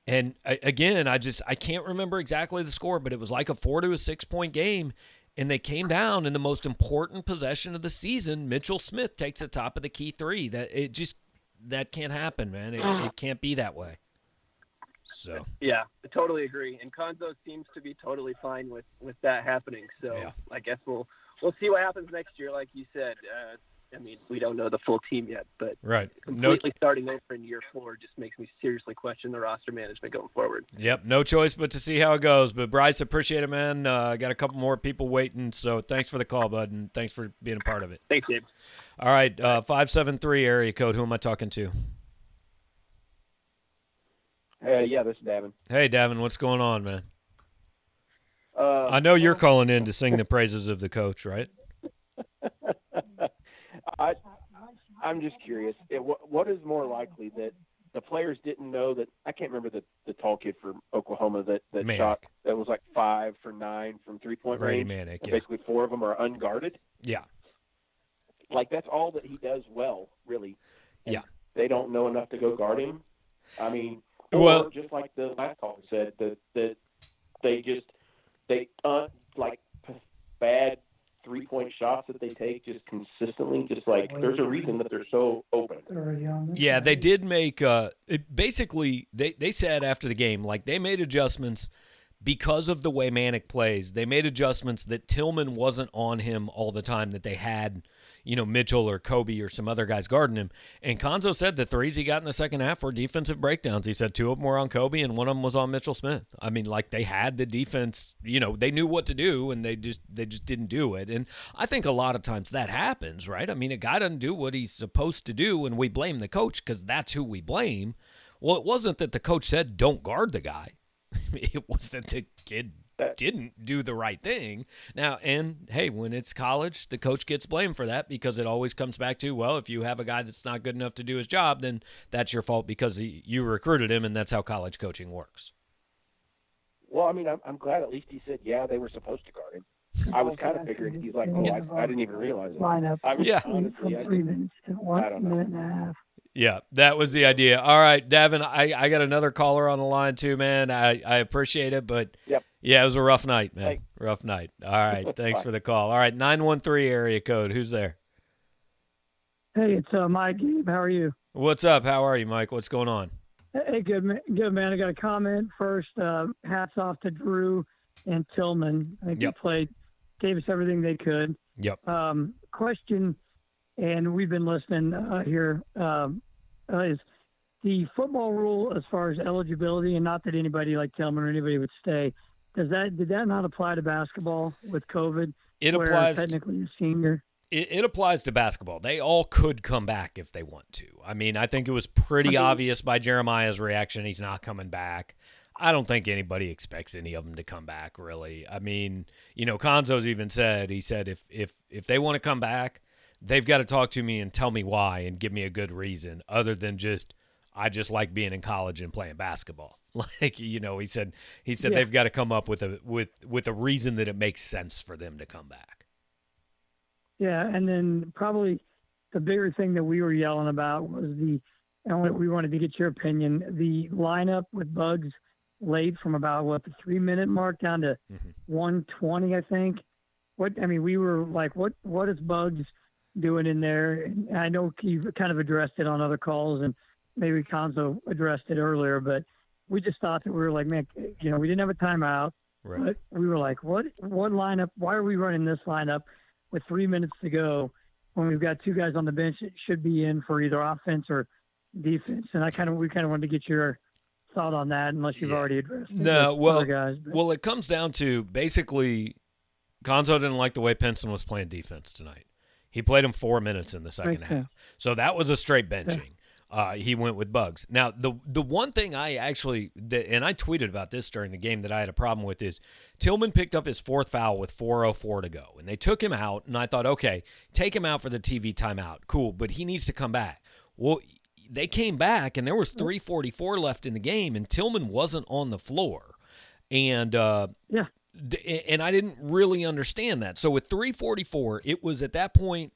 And again, I can't remember exactly the score, but it was like a 4 to a 6 point game. And they came down in the most important possession of the season. Mitchell Smith takes the top of the key three. that can't happen, man. It can't be that way. So yeah, I totally agree. And Konzo seems to be totally fine with that happening. So yeah. I guess we'll see what happens next year. Like you said, I mean, we don't know the full team yet, but right. Completely starting over in year 4 just makes me seriously question the roster management going forward. Yep, no choice but to see how it goes. But Bryce, appreciate it, man. I got a couple more people waiting, so thanks for the call, bud, and thanks for being a part of it. Thanks, Dave. All right, 573 area code. Who am I talking to? Yeah, this is Davin. Hey, Davin, what's going on, man? I know you're calling in to sing the praises of the coach, right? I'm just curious. What is more likely, that the players didn't know that? I can't remember the tall kid from Oklahoma that shot. That was like 5 for 9 from 3-point range. Manic, and basically 4 of them are unguarded. Yeah. Like that's all that he does well, really. And yeah. They don't know enough to go guard him. I mean, well, just like the last caller said, that they like bad 3-point shots that they take just consistently, just like there's a reason that they're so open. Yeah, they did make basically they said after the game, like they made adjustments because of the way Manic plays. They made adjustments that Tillman wasn't on him all the time, that they had, Mitchell or Kobe or some other guys guarding him. And Konzo said the threes he got in the second half were defensive breakdowns. He said 2 of them were on Kobe and 1 of them was on Mitchell Smith. I mean, like they had the defense, they knew what to do and they just didn't do it. And I think a lot of times that happens, right? I mean, a guy doesn't do what he's supposed to do and we blame the coach because that's who we blame. Well, it wasn't that the coach said don't guard the guy. It was that the kid didn't do the right thing. Now, and hey, when it's college, the coach gets blamed for that because it always comes back to, well, if you have a guy that's not good enough to do his job, then that's your fault because you recruited him, and that's how college coaching works. Well, I mean, I'm glad at least he said, yeah, they were supposed to guard him. I was kind of figuring he's like, I didn't even realize it. Lineup. Yeah. Honestly, 3 minutes to 1 minute and a half. Yeah, that was the idea. All right, Davin, I got another caller on the line too, man. I appreciate it, but yeah, it was a rough night, man. Thanks. Rough night. All right, thanks for the call. All right, 913 area code. Who's there? Hey, it's Mike. How are you? What's up? How are you, Mike? What's going on? Hey, good man. I got a comment first. Hats off to Drew and Tillman. I think they gave us everything they could. Yep. Question, and we've been listening here, is the football rule as far as eligibility, and not that anybody like Tillman or anybody would stay, did that not apply to basketball with COVID? It applies technically a senior. It applies to basketball. They all could come back if they want to. I mean, I think it was pretty obvious by Jeremiah's reaction he's not coming back. I don't think anybody expects any of them to come back, really. I mean, Konzo's even said, if they want to come back, they've got to talk to me and tell me why and give me a good reason other than I just like being in college and playing basketball. Like, he said they've got to come up with a reason that it makes sense for them to come back. Yeah, and then probably the bigger thing that we were yelling about was we wanted to get your opinion, the lineup with Bugs late from about the 3-minute mark down to 1:20, I think. We were like, what is Bugs doing in there? And I know you've kind of addressed it on other calls, and maybe Konzo addressed it earlier, but we just thought that we were like, man, we didn't have a timeout, right. But we were like, what lineup? Why are we running this lineup with 3 minutes to go when we've got 2 guys on the bench that should be in for either offense or defense? And we kind of wanted to get your thought on that, unless you've already addressed it. No, guys, well, it comes down to basically Konzo didn't like the way Pinson was playing defense tonight. He played him 4 minutes in the second half. So that was a straight benching. He went with Bugs. Now, the one thing I actually – and I tweeted about this during the game that I had a problem with is Tillman picked up his 4th foul with 4:04 to go. And they took him out, and I thought, okay, take him out for the TV timeout. Cool, but he needs to come back. Well, they came back, and there was 3:44 left in the game, and Tillman wasn't on the floor. And and I didn't really understand that. So with 3:44, it was at that point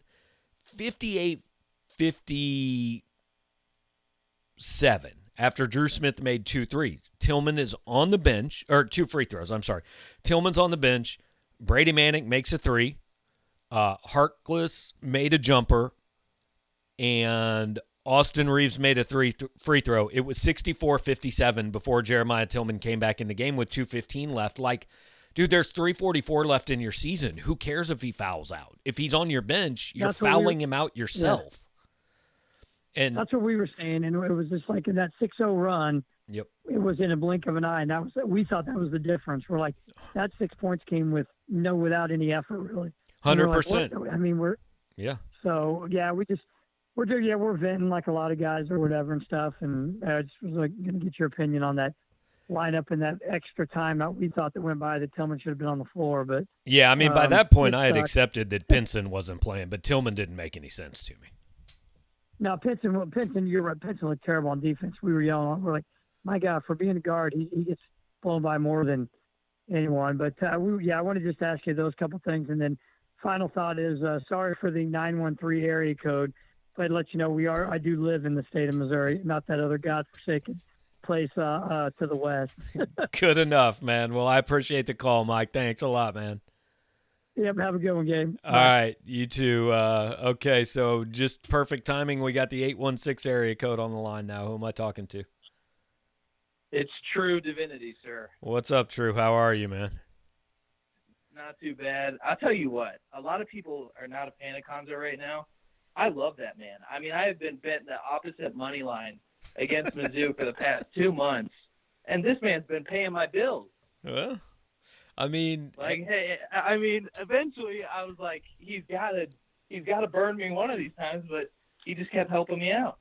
58-57 after Drew Smith made 2 threes. Tillman is on the bench, or 2 free throws, I'm sorry. Tillman's on the bench. Brady Manic makes a 3. Harkless made a jumper. And Austin Reeves made a free throw. It was 64-57 before Jeremiah Tillman came back in the game with 2:15 left. Like, dude, there's 3:44 left in your season. Who cares if he fouls out? If he's on your bench, you're fouling him out yourself. Yeah. And that's what we were saying. And it was just like in that 6-0 run, yep, it was in a blink of an eye. And we thought that was the difference. We're like, that 6 points came without any effort, really. 100%. I mean, So, yeah, we're venting like a lot of guys or whatever and stuff. And I just was like, going to get your opinion on that lineup and that extra time that we thought that went by that Tillman should have been on the floor. But yeah, I mean, by that point, I had accepted that Pinson wasn't playing, but Tillman didn't make any sense to me. No, Pinson, you're right. Pinson looked terrible on defense. We were yelling. We're like, my God, for being a guard, he gets blown by more than anyone. But, I want to just ask you those couple things. And then final thought is, sorry for the 913 area code, but I'd let you know I do live in the state of Missouri, not that other godforsaken place to the west. Good enough, man. Well, I appreciate the call, Mike. Thanks a lot, man. Yep, have a good one, Gabe. All right, you too. Okay, so just perfect timing. We got the 816 area code on the line now. Who am I talking to? It's True Divinity, sir. What's up, True? How are you, man? Not too bad. I'll tell you what, a lot of people are not a fan of Konzo right now. I love that man. I mean, I have been betting the opposite money line against Mizzou for the past 2 months, and this man's been paying my bills. Well, I mean, eventually I was like, he's got to burn me one of these times, but he just kept helping me out.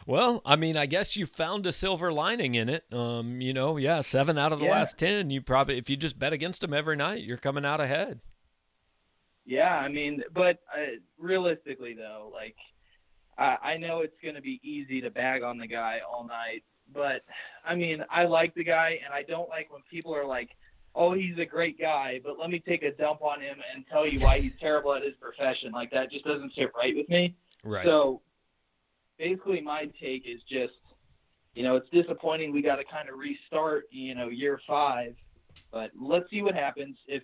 Well, I mean, I guess you found a silver lining in it. 7 out of the last 10, you probably, if you just bet against him every night, you're coming out ahead. Yeah, I mean, but realistically though, like, I know it's going to be easy to bag on the guy all night, but I mean, I like the guy, and I don't like when people are like, oh, he's a great guy, but let me take a dump on him and tell you why he's terrible at his profession. Like, that just doesn't sit right with me. Right. So basically my take is just, it's disappointing we got to kind of restart, year 5, but let's see what happens. If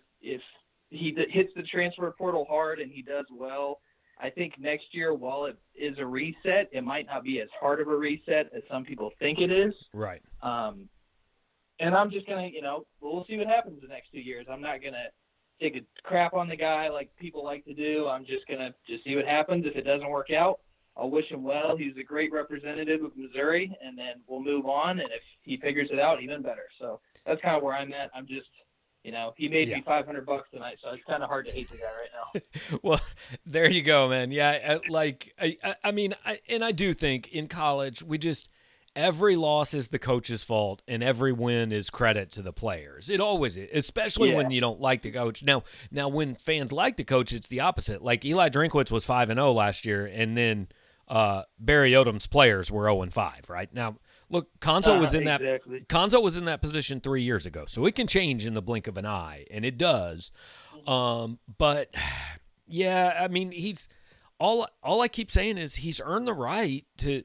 he hits the transfer portal hard and he does well, I think next year, while it is a reset, it might not be as hard of a reset as some people think it is. Right. And I'm just going to, we'll see what happens the next 2 years. I'm not going to take a crap on the guy like people like to do. I'm just going to just see what happens. If it doesn't work out, I'll wish him well. He's a great representative of Missouri, and then we'll move on. And if he figures it out, even better. So that's kind of where I'm at. I'm just, he made me $500 tonight, so it's kind of hard to hate the guy right now. Well, there you go, man. Yeah, I do think in college every loss is the coach's fault, and every win is credit to the players. It always is, especially when you don't like the coach. Now, when fans like the coach, it's the opposite. Like Eli Drinkwitz was 5-0 last year, and then Barry Odom's players were 0-5. Right now, look, Konzo was in Konzo was in that position 3 years ago, so it can change in the blink of an eye, and it does. But yeah, I mean, he's all I keep saying is he's earned the right to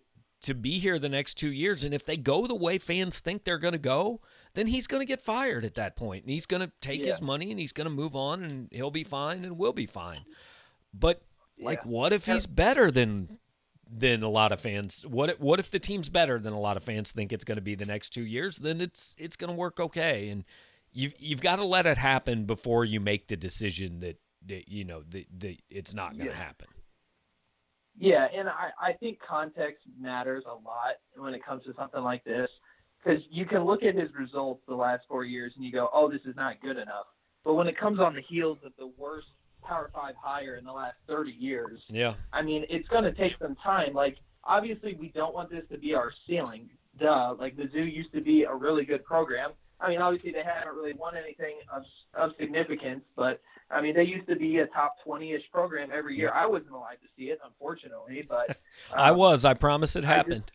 be here the next 2 years. And if they go the way fans think they're going to go, then he's going to get fired at that point. And he's going to take his money and he's going to move on, and he'll be fine and we'll be fine. But what if he's better than a lot of fans? What if the team's better than a lot of fans think it's going to be the next 2 years? Then it's going to work okay. And you've got to let it happen before you make the decision that it's not going to happen. Yeah, and I think context matters a lot when it comes to something like this, because you can look at his results the last 4 years and you go, oh, this is not good enough. But when it comes on the heels of the worst Power 5 hire in the last 30 years, I mean, it's going to take some time. Like, obviously, we don't want this to be our ceiling. Duh. Like, Mizzou used to be a really good program. I mean, obviously, they haven't really won anything of significance, but I mean, they used to be a top 20-ish program every year. I wasn't alive to see it, unfortunately, but I was. I promise it happened.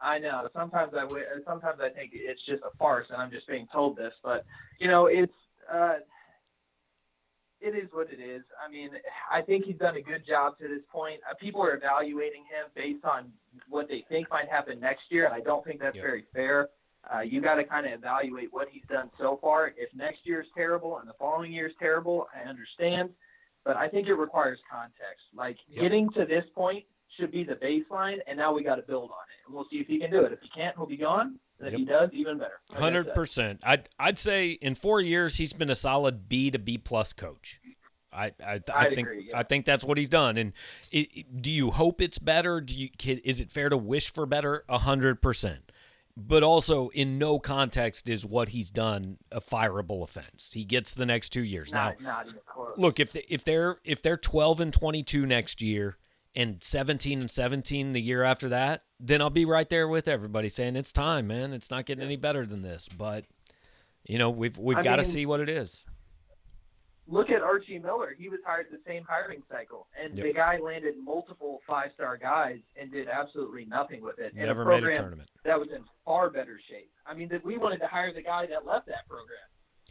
I know. Sometimes I think it's just a farce, and I'm just being told this. But it is what it is. I mean, I think he's done a good job to this point. People are evaluating him based on what they think might happen next year, and I don't think that's very fair. You got to kind of evaluate what he's done so far. If next year's terrible and the following year's terrible, I understand. But I think it requires context. Like, getting to this point, should be the baseline, and now we got to build on it. And we'll see if he can do it. If he can't, he'll be gone. And if he does, even better. 100%. I'd say in 4 years he's been a solid B to B plus coach. I think agree, yeah. I think that's what he's done. And do you hope it's better? Is it fair to wish for better? 100%. But also, in no context is what he's done a fireable offense. He gets the next 2 years. Not even close. Look, if they're 12-22 next year and 17-17 the year after that, then I'll be right there with everybody saying it's time, man. It's not getting any better than this. But we've got to see what it is. Look at Archie Miller. He was hired the same hiring cycle, and the guy landed multiple 5-star guys and did absolutely nothing with it. Never a program made a tournament. That was in far better shape. I mean, we wanted to hire the guy that left that program.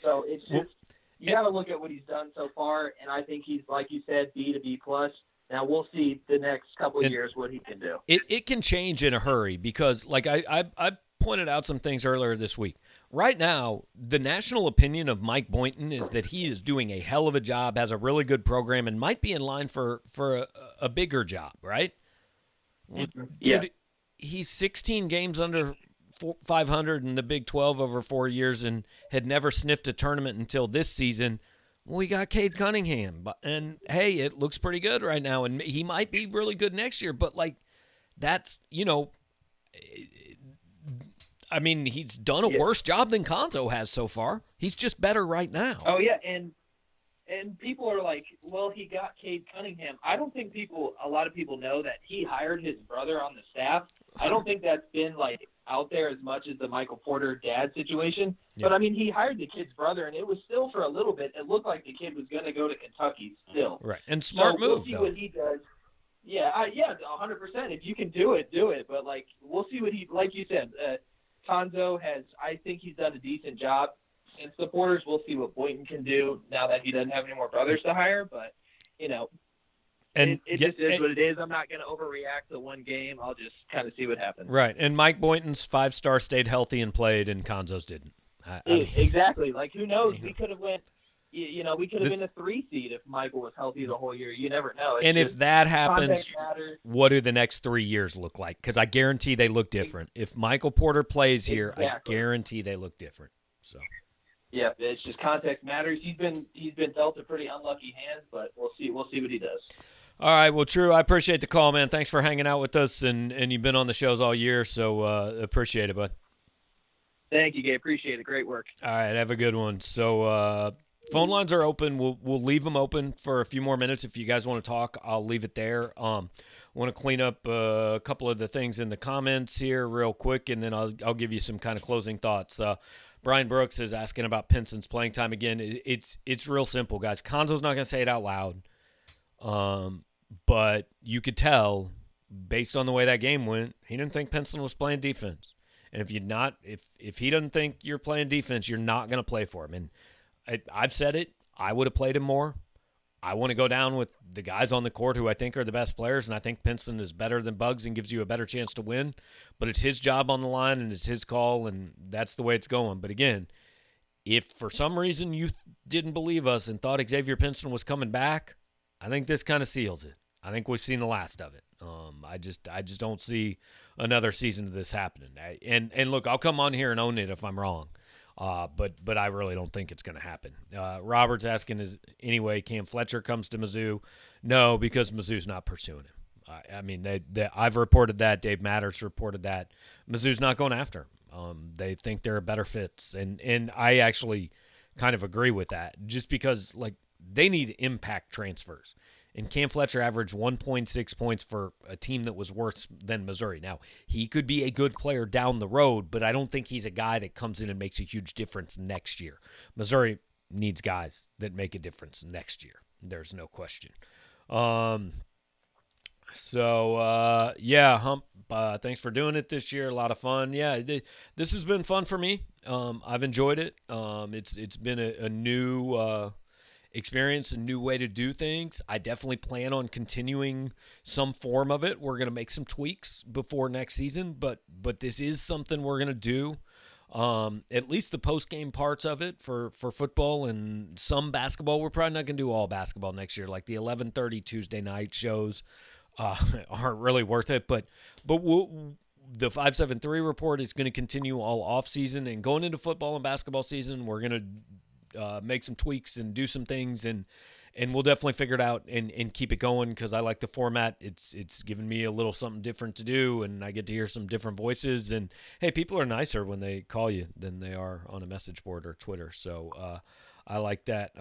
So it's just you got to look at what he's done so far, and I think he's, like you said, B to B plus. Now we'll see the next couple of years what he can do. It can change in a hurry because, like I pointed out some things earlier this week. Right now, the national opinion of Mike Boynton is that he is doing a hell of a job, has a really good program, and might be in line for a bigger job, right? Yeah. Dude, he's 16 games under 500 in the Big 12 over 4 years and had never sniffed a tournament until this season. We got Cade Cunningham, and hey, it looks pretty good right now, and he might be really good next year, but that's, I mean, he's done a worse job than Konzo has so far. He's just better right now. Oh, yeah, and people are like, well, he got Cade Cunningham. I don't think a lot of people know that he hired his brother on the staff. I don't think that's been, out there as much as the Michael Porter dad situation. Yeah. But, I mean, he hired the kid's brother, and it was still for a little bit. It looked like the kid was going to go to Kentucky still. Right, and smart move, we'll see what he does. Yeah, 100%. If you can do it, do it. But, we'll see what like you said, Konzo I think he's done a decent job since the Porters. We'll see what Boynton can do now that he doesn't have any more brothers to hire. But, it just is what it is. I'm not going to overreact to one game. I'll just kind of see what happens. Right, and Mike Boynton's 5-star stayed healthy and played, and Konzo's didn't. Exactly. Who knows? We could have went. We could have been a 3 seed if Michael was healthy the whole year. You never know. And if that happens, what do the next 3 years look like? Because I guarantee they look different. If Michael Porter plays here, I guarantee they look different. So. Yeah, it's just context matters. He's been dealt a pretty unlucky hand, but we'll see what he does. All right, well, True, I appreciate the call, man. Thanks for hanging out with us, and you've been on the shows all year, so appreciate it, bud. Thank you, Gabe. Appreciate it. Great work. All right, have a good one. So phone lines are open. We'll leave them open for a few more minutes. If you guys want to talk, I'll leave it there. Want to clean up a couple of the things in the comments here real quick, and then I'll give you some kind of closing thoughts. Brian Brooks is asking about Pinson's playing time again. It's real simple, guys. Konzo's not going to say it out loud, but you could tell based on the way that game went, he didn't think Pinson was playing defense. And if he doesn't think you're playing defense, you're not going to play for him. And I've said it. I would have played him more. I want to go down with the guys on the court who I think are the best players, and I think Pinson is better than Bugs and gives you a better chance to win. But it's his job on the line, and it's his call, and that's the way it's going. But again, if for some reason you didn't believe us and thought Xavier Pinson was coming back, I think this kind of seals it. I think we've seen the last of it. I just don't see another season of this happening. And look, I'll come on here and own it if I'm wrong. But I really don't think it's going to happen. Robert's asking, anyway, Cam Fletcher comes to Mizzou? No, because Mizzou's not pursuing him. I mean, I've reported that. Dave Matters reported that. Mizzou's not going after him. They think there are better fits. And I actually kind of agree with that just because, they need impact transfers. And Cam Fletcher averaged 1.6 points for a team that was worse than Missouri. Now, he could be a good player down the road, but I don't think he's a guy that comes in and makes a huge difference next year. Missouri needs guys that make a difference next year. There's no question. Hump, thanks for doing it this year. A lot of fun. Yeah, this has been fun for me. I've enjoyed it. It's been a new experience, a new way to do things. I definitely plan on continuing some form of it. We're going to make some tweaks before next season, but this is something we're going to do. At least the post-game parts of it for football and some basketball. We're probably not going to do all basketball next year, like the 11:30 Tuesday night shows aren't really worth it. But the 573 report is going to continue all off season, and going into football and basketball season, we're going to make some tweaks and do some things, and we'll definitely figure it out and keep it going, because I like the format. It's given me a little something different to do, and I get to hear some different voices. And hey, people are nicer when they call you than they are on a message board or Twitter. So I like that.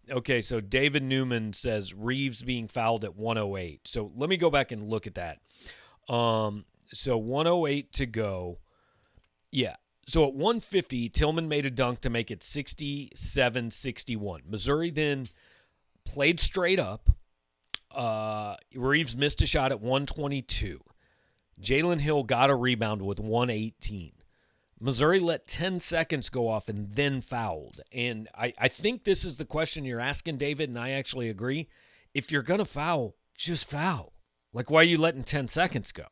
Okay, so David Newman says Reeves being fouled at 108. So let me go back and look at that. So 108 to go. Yeah. So at 150, Tillman made a dunk to make it 67-61. Missouri then played straight up. Reeves missed a shot at 122. Jalen Hill got a rebound with 118. Missouri let 10 seconds go off and then fouled. And I think this is the question you're asking, David, and I actually agree. If you're going to foul, just foul. Like, why are you letting 10 seconds go?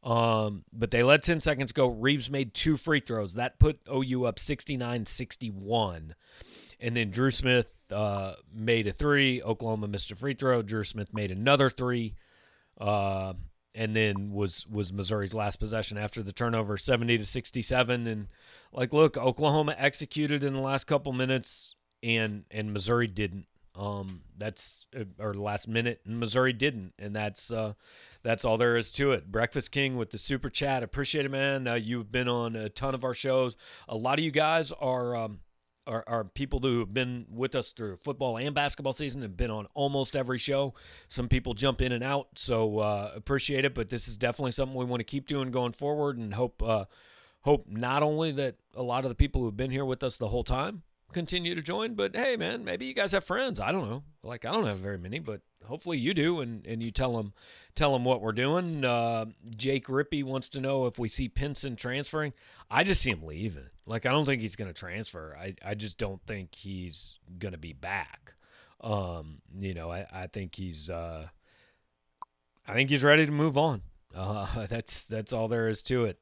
But they let 10 seconds go. Reeves made 2 free throws. That put OU up 69-61. And then Drew Smith made a 3. Oklahoma missed a free throw. Drew Smith made another 3. And then was Missouri's last possession after the turnover, 70-67. And, like, look, Oklahoma executed in the last couple minutes, and Missouri didn't. That's or last minute, and Missouri didn't, and that's all there is to it. Breakfast King with the super chat, appreciate it, man. You've been on a ton of our shows. A lot of you guys are people who have been with us through football and basketball season, have been on almost every show. Some people jump in and out, so appreciate it. But this is definitely something we want to keep doing going forward, and hope not only that a lot of the people who've been here with us the whole time continue to join, but hey, man, maybe you guys have friends. I don't know. Like, I don't have very many, but hopefully you do, and you tell them what we're doing. Jake Rippey wants to know if we see Pinson transferring. I just see him leaving. Like, I don't think he's going to transfer. I just don't think he's going to be back. I think he's ready to move on. That's all there is to it.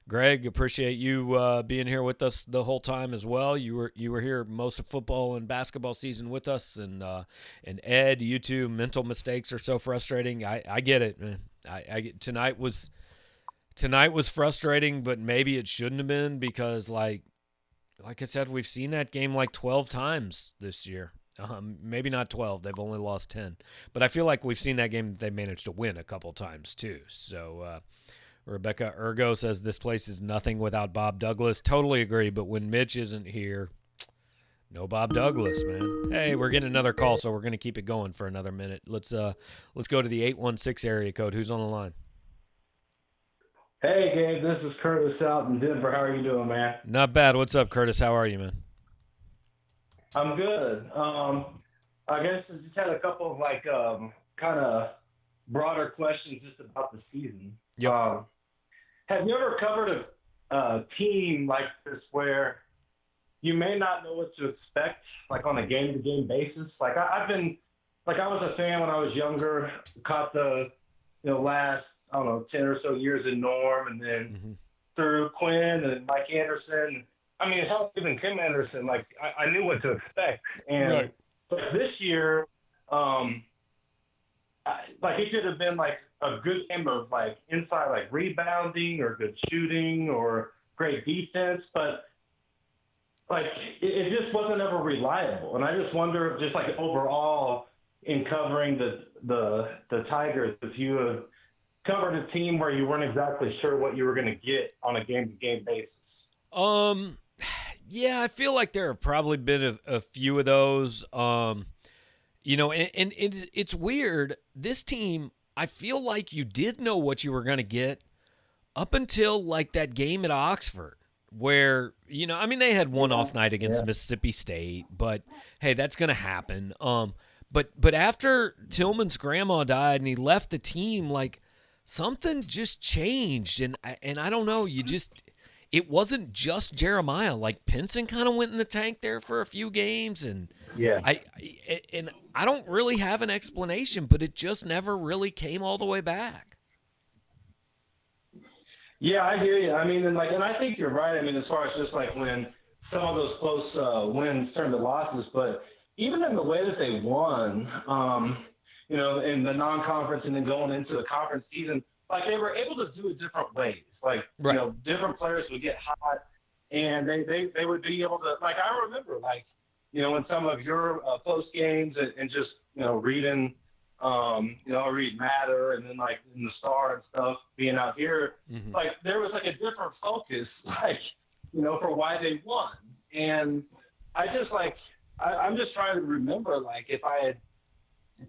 Greg, appreciate you being here with us the whole time as well. You were here most of football and basketball season with us, and Ed, you too. Mental mistakes are so frustrating. I get it, man. Tonight was frustrating, but maybe it shouldn't have been, because like I said, we've seen that game like 12 times this year. Maybe not 12. They've only lost 10, but I feel like we've seen that game that they managed to win a couple times too. So. Rebecca Ergo says this place is nothing without Bob Douglas. Totally agree, but when Mitch isn't here, no Bob Douglas, man. Hey, we're getting another call, so we're going to keep it going for another minute. Let's go to the 816 area code. Who's on the line? Hey, Gabe, this is Curtis out in Denver. How are you doing, man? Not bad. What's up, Curtis? How are you, man? I'm good. I guess I just had a couple of kind of broader questions just about the season. Yep. Have you ever covered a team like this where you may not know what to expect, like on a game-to-game basis? Like I was a fan when I was younger, caught the last 10 or so years in Norm, and then through Quinn and Mike Anderson. I mean, hell, even Tim Anderson. Like I knew what to expect, and right. But this year, it could have been like a good game of like inside like rebounding or good shooting or great defense, but like it just wasn't ever reliable. And I just wonder, just like overall in covering the Tigers, if you have covered a team where you weren't exactly sure what you were going to get on a game-to-game basis. Yeah, I feel like there have probably been a few of those. And it's weird. This team, I feel like you did know what you were going to get up until like that game at Oxford, where, they had one off night against Mississippi State, but hey, that's going to happen. But after Tillman's grandma died and he left the team, like something just changed. And I don't know, it wasn't just Jeremiah. Like Pinson kind of went in the tank there for a few games, and I don't really have an explanation, but it just never really came all the way back. Yeah, I hear you. I mean, and I think you're right. I mean, as far as just like when some of those close wins turned to losses, but even in the way that they won, in the non-conference and then going into the conference season, like they were able to do it different ways. Like, different players would get hot and they would be able to, like, I remember, like, in some of your close games and just, reading, read Matter and then like in the Star and stuff, being out here, like there was like a different focus, like, for why they won. And I just like, I'm just trying to remember, like, if I had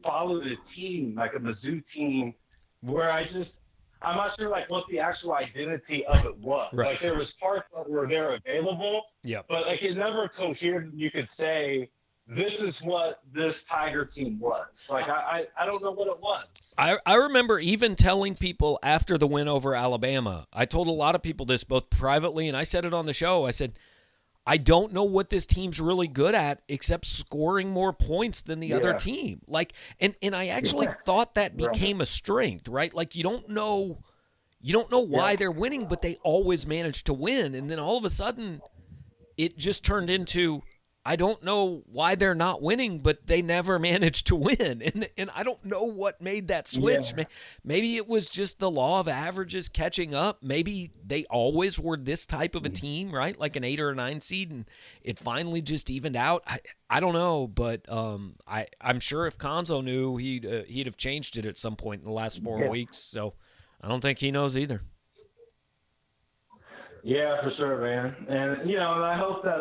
followed a team, like a Mizzou team, where I'm not sure, like, what the actual identity of it was. Right. Like, there was parts that were there available, but, like, it never cohered. You could say, this is what this Tiger team was. Like, I don't know what it was. I remember even telling people after the win over Alabama, I told a lot of people this both privately, and I said it on the show. I said, I don't know what this team's really good at except scoring more points than the other team. Like, and I actually thought that became a strength, right? Like, you don't know why they're winning, but they always manage to win. And then all of a sudden it just turned into, I don't know why they're not winning, but they never managed to win. And I don't know what made that switch. Yeah. Maybe it was just the law of averages catching up. Maybe they always were this type of a team, right? Like an 8 or a 9 seed, and it finally just evened out. I don't know, but I'm sure if Konzo knew, he'd have changed it at some point in the last 4 weeks. So I don't think he knows either. Yeah, for sure, man. And, and I hope that,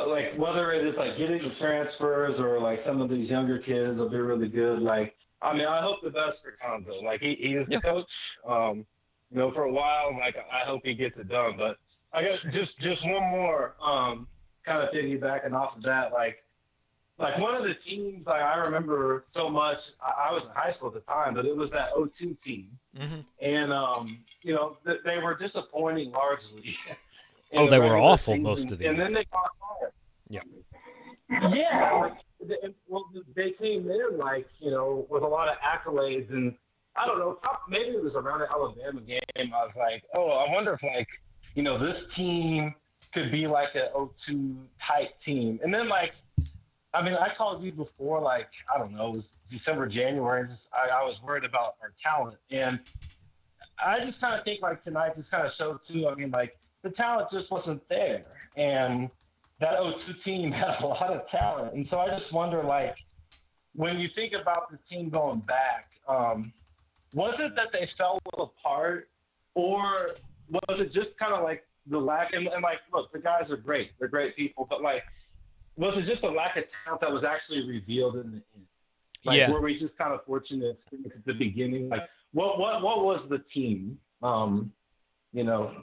like, whether it is, like, getting the transfers or, like, some of these younger kids will be really good. Like, I mean, I hope the best for Konzo. Like, he is the coach. For a while, like, I hope he gets it done. But I guess just one more kind of piggybacking off of that. Like one of the teams, like, I remember so much, I was in high school at the time, but it was that 02 team. Mm-hmm. And, they were disappointing largely. They were awful most of the year. And then they got fired. Yeah. Yeah. They came in, like, with a lot of accolades. And I don't know, maybe it was around the Alabama game. I was like, I wonder if, like, this team could be like a 02 type team. And then, like, I mean, I called you before, like, I don't know, it was December, January. I was worried about our talent. And I just kind of think, like, tonight just kind of showed, too. I mean, like, the talent just wasn't there. And that 02 team had a lot of talent. And so I just wonder, like, when you think about the team going back, was it that they fell apart, or was it just kind of like the lack? And like, look, the guys are great. They're great people. But, like, was it just a lack of talent that was actually revealed in the end? Like, were we just kind of fortunate at the beginning? Like, what was the team?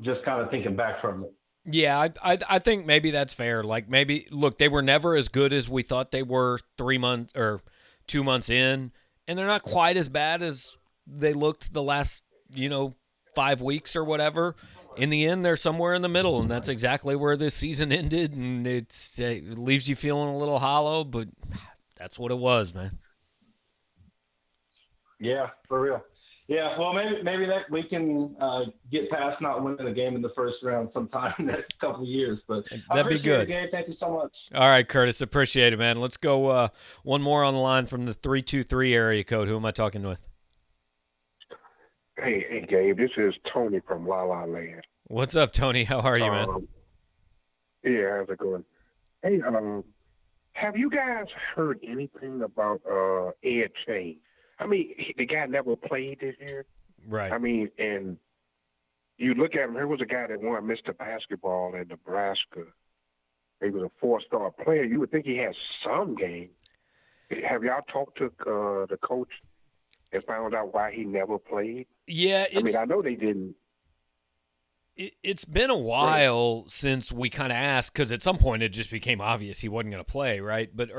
Just kind of thinking back from it. Yeah, I think maybe that's fair. Like, maybe, look, they were never as good as we thought they were 3 months or 2 months in, and they're not quite as bad as they looked the last, 5 weeks or whatever. In the end, they're somewhere in the middle, and that's exactly where this season ended, and it leaves you feeling a little hollow, but that's what it was, man. Yeah, for real. Yeah, well, maybe that we can get past not winning a game in the first round sometime in the next couple of years. But that'd be good. Thank you so much. All right, Curtis, appreciate it, man. Let's go one more on the line from the 323 area code. Who am I talking with? Hey, Gabe. This is Tony from La La Land. What's up, Tony? How are you, man? Yeah, how's it going? Hey, have you guys heard anything about Ed Chang? I mean, the guy never played this year. Right. I mean, and you look at him, here was a guy that won Mr. Basketball in Nebraska. He was a 4-star player. You would think he had some game. Have y'all talked to the coach and found out why he never played? Yeah. I mean, I know they didn't. It's been a while since we kind of asked, because at some point it just became obvious he wasn't going to play, right? But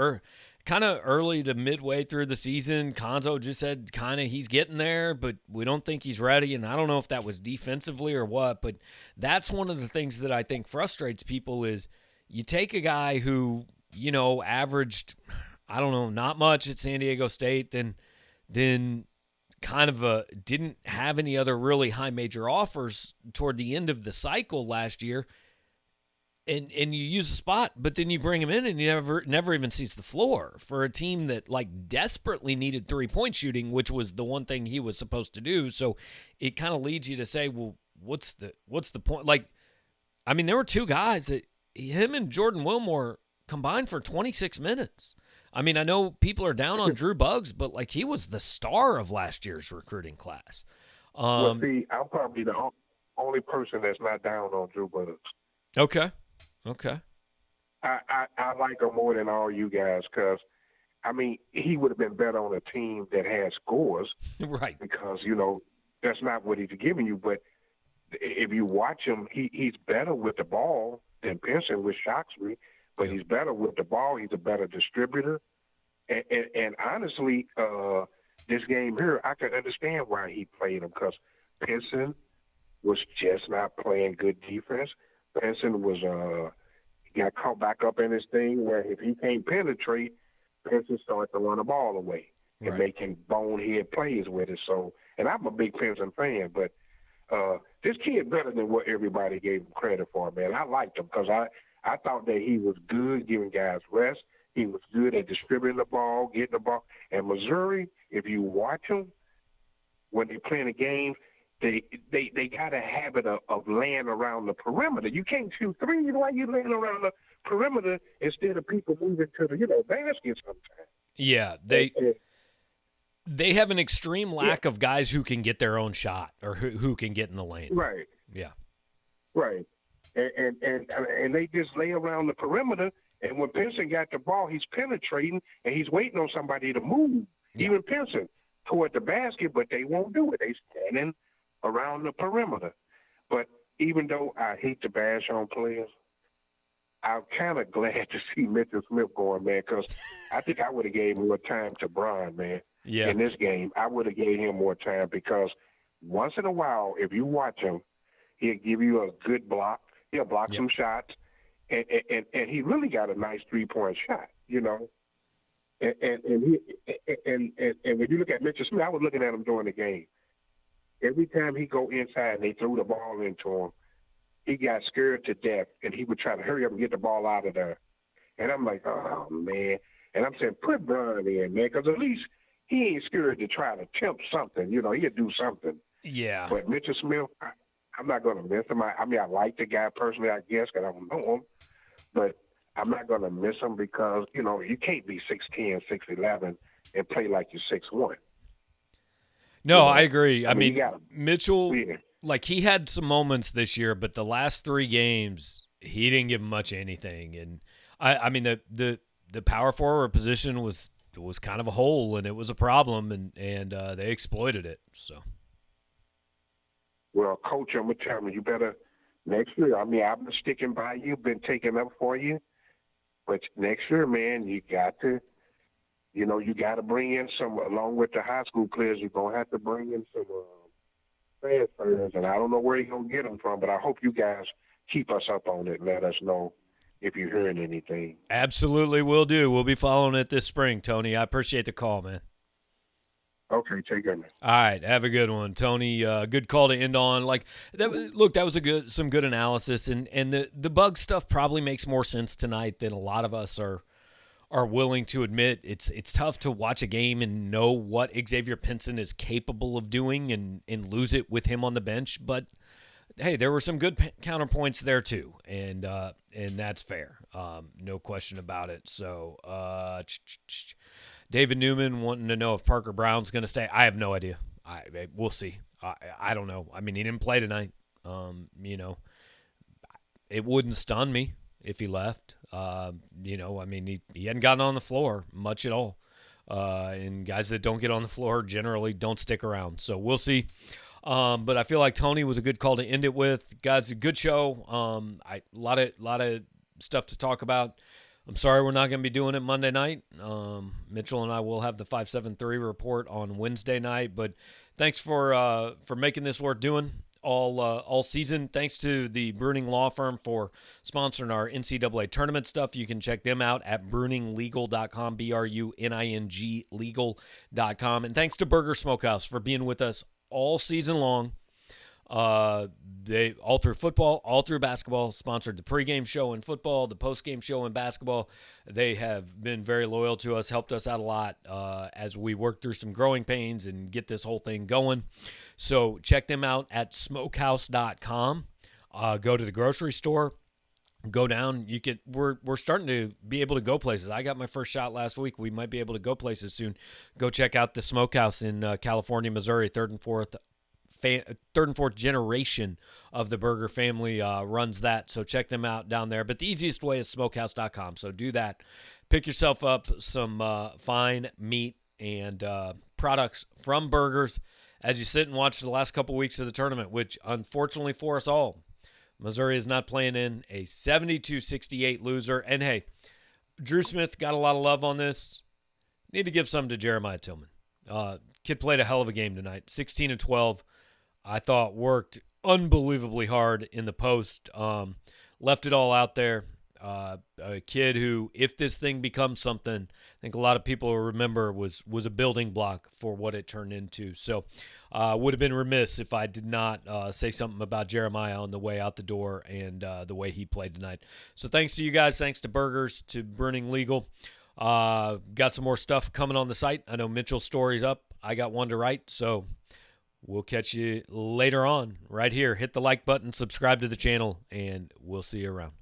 kind of early to midway through the season, Konzo just said kind of he's getting there, but we don't think he's ready. And I don't know if that was defensively or what, but that's one of the things that I think frustrates people is you take a guy who, averaged, I don't know, not much at San Diego State, then kind of didn't have any other really high major offers toward the end of the cycle last year. and you use a spot, but then you bring him in and he never even sees the floor for a team that like desperately needed 3-point shooting, which was the one thing he was supposed to do. So it kind of leads you to say, well, what's the point? Like, I mean, there were two guys that him and Jordan Wilmore combined for 26 minutes. I mean, I know people are down on Drew Buggs, but like he was the star of last year's recruiting class. Well, see, I'm probably the only person that's not down on Drew Buggs. Okay. I like him more than all you guys because, I mean, he would have been better on a team that has scores. Right. Because, that's not what he's giving you. But if you watch him, he's better with the ball than Pinson, which shocks me. But he's better with the ball. He's a better distributor. And honestly, this game here, I can understand why he played him because Pinson was just not playing good defense. Pinson was got caught back up in his thing where if he can't penetrate, Pinson started to run the ball away and making bonehead plays with it. So, and I'm a big Pinson fan, but this kid better than what everybody gave him credit for, man. I liked him because I thought that he was good giving guys rest. He was good at distributing the ball, getting the ball. And Missouri, if you watch them when they're playing a game, they got a habit of laying around the perimeter. You can't shoot threes while you're laying around the perimeter instead of people moving to the basket sometimes. Yeah, they have an extreme lack of guys who can get their own shot or who can get in the lane. Right. Yeah. Right. And they just lay around the perimeter. And when Pinson got the ball, he's penetrating and he's waiting on somebody to move. Yeah. Even Pinson toward the basket, but they won't do it. They standing around the perimeter. But even though I hate to bash on players, I'm kind of glad to see Mitchell Smith going, man, because I think I would have gave more time to Brian, man. Yeah. In this game, I would have gave him more time because once in a while, if you watch him, he'll give you a good block. He'll block some shots, and he really got a nice 3-point shot, And when you look at Mitchell Smith, I was looking at him during the game. Every time he go inside and they threw the ball into him, he got scared to death, and he would try to hurry up and get the ball out of there. And I'm like, oh, man. And I'm saying, put Brian in, man, because at least he ain't scared to try to attempt something. He'll do something. Yeah. But Mitchell Smith, I'm not going to miss him. I mean, I like the guy personally, I guess, because I don't know him. But I'm not going to miss him because, you can't be 6'10", 6'11", and play like you're 6'1". No, I agree. I mean Mitchell, like he had some moments this year, but the last 3 games, he didn't give much anything. And I mean, the power forward position was kind of a hole, and it was a problem, and they exploited it. So. Well, Coach, I'm going to tell you, you better next year. I mean, I've been sticking by you, been taking up for you. But next year, man, you got to bring in some, along with the high school players, you're going to have to bring in some transfers. And I don't know where you're going to get them from, but I hope you guys keep us up on it and let us know if you're hearing anything. Absolutely will do. We'll be following it this spring, Tony. I appreciate the call, man. Okay, take care, man. All right, have a good one, Tony. Good call to end on. Like, that was some good analysis, and the bug stuff probably makes more sense tonight than a lot of us are willing to admit. It's tough to watch a game and know what Xavier Pinson is capable of doing and lose it with him on the bench. But hey, there were some good counterpoints there too, and that's fair, no question about it. So. David Newman wanting to know if Parker Brown's going to stay. I have no idea. We'll see. I don't know. I mean, he didn't play tonight. It wouldn't stun me if he left. I mean, he hadn't gotten on the floor much at all. And guys that don't get on the floor generally don't stick around. So we'll see. But I feel like Tony was a good call to end it with. Guys, a good show. A lot of stuff to talk about. I'm sorry we're not going to be doing it Monday night. Mitchell and I will have the 573 report on Wednesday night. But thanks for making this worth doing all season. Thanks to the Bruning Law Firm for sponsoring our NCAA tournament stuff. You can check them out at bruninglegal.com, BRUNING legal.com. And thanks to Burger Smokehouse for being with us all season long. They all through football, all through basketball, sponsored the pregame show in football, the postgame show in basketball. They have been very loyal to us, helped us out a lot as we work through some growing pains and get this whole thing going. So check them out at smokehouse.com. Go to the grocery store. Go down. We're starting to be able to go places. I got my first shot last week. We might be able to go places soon. Go check out the Smokehouse in California, Missouri. Third and fourth generation of the Burger family runs that. So check them out down there. But the easiest way is smokehouse.com. So do that. Pick yourself up some fine meat and products from Burgers as you sit and watch the last couple weeks of the tournament, which unfortunately for us all, Missouri is not playing in a 72-68 loser. And, hey, Drew Smith got a lot of love on this. Need to give some to Jeremiah Tillman. Kid played a hell of a game tonight. 16-12. I thought worked unbelievably hard in the post. Left it all out there. A kid who, if this thing becomes something, I think a lot of people will remember was a building block for what it turned into. So would have been remiss if I did not say something about Jeremiah on the way out the door and the way he played tonight. So thanks to you guys. Thanks to Burgers, to Bruning Legal. Got some more stuff coming on the site. I know Mitchell's story's up. I got one to write. So we'll catch you later on right here. Hit the like button, subscribe to the channel, and we'll see you around.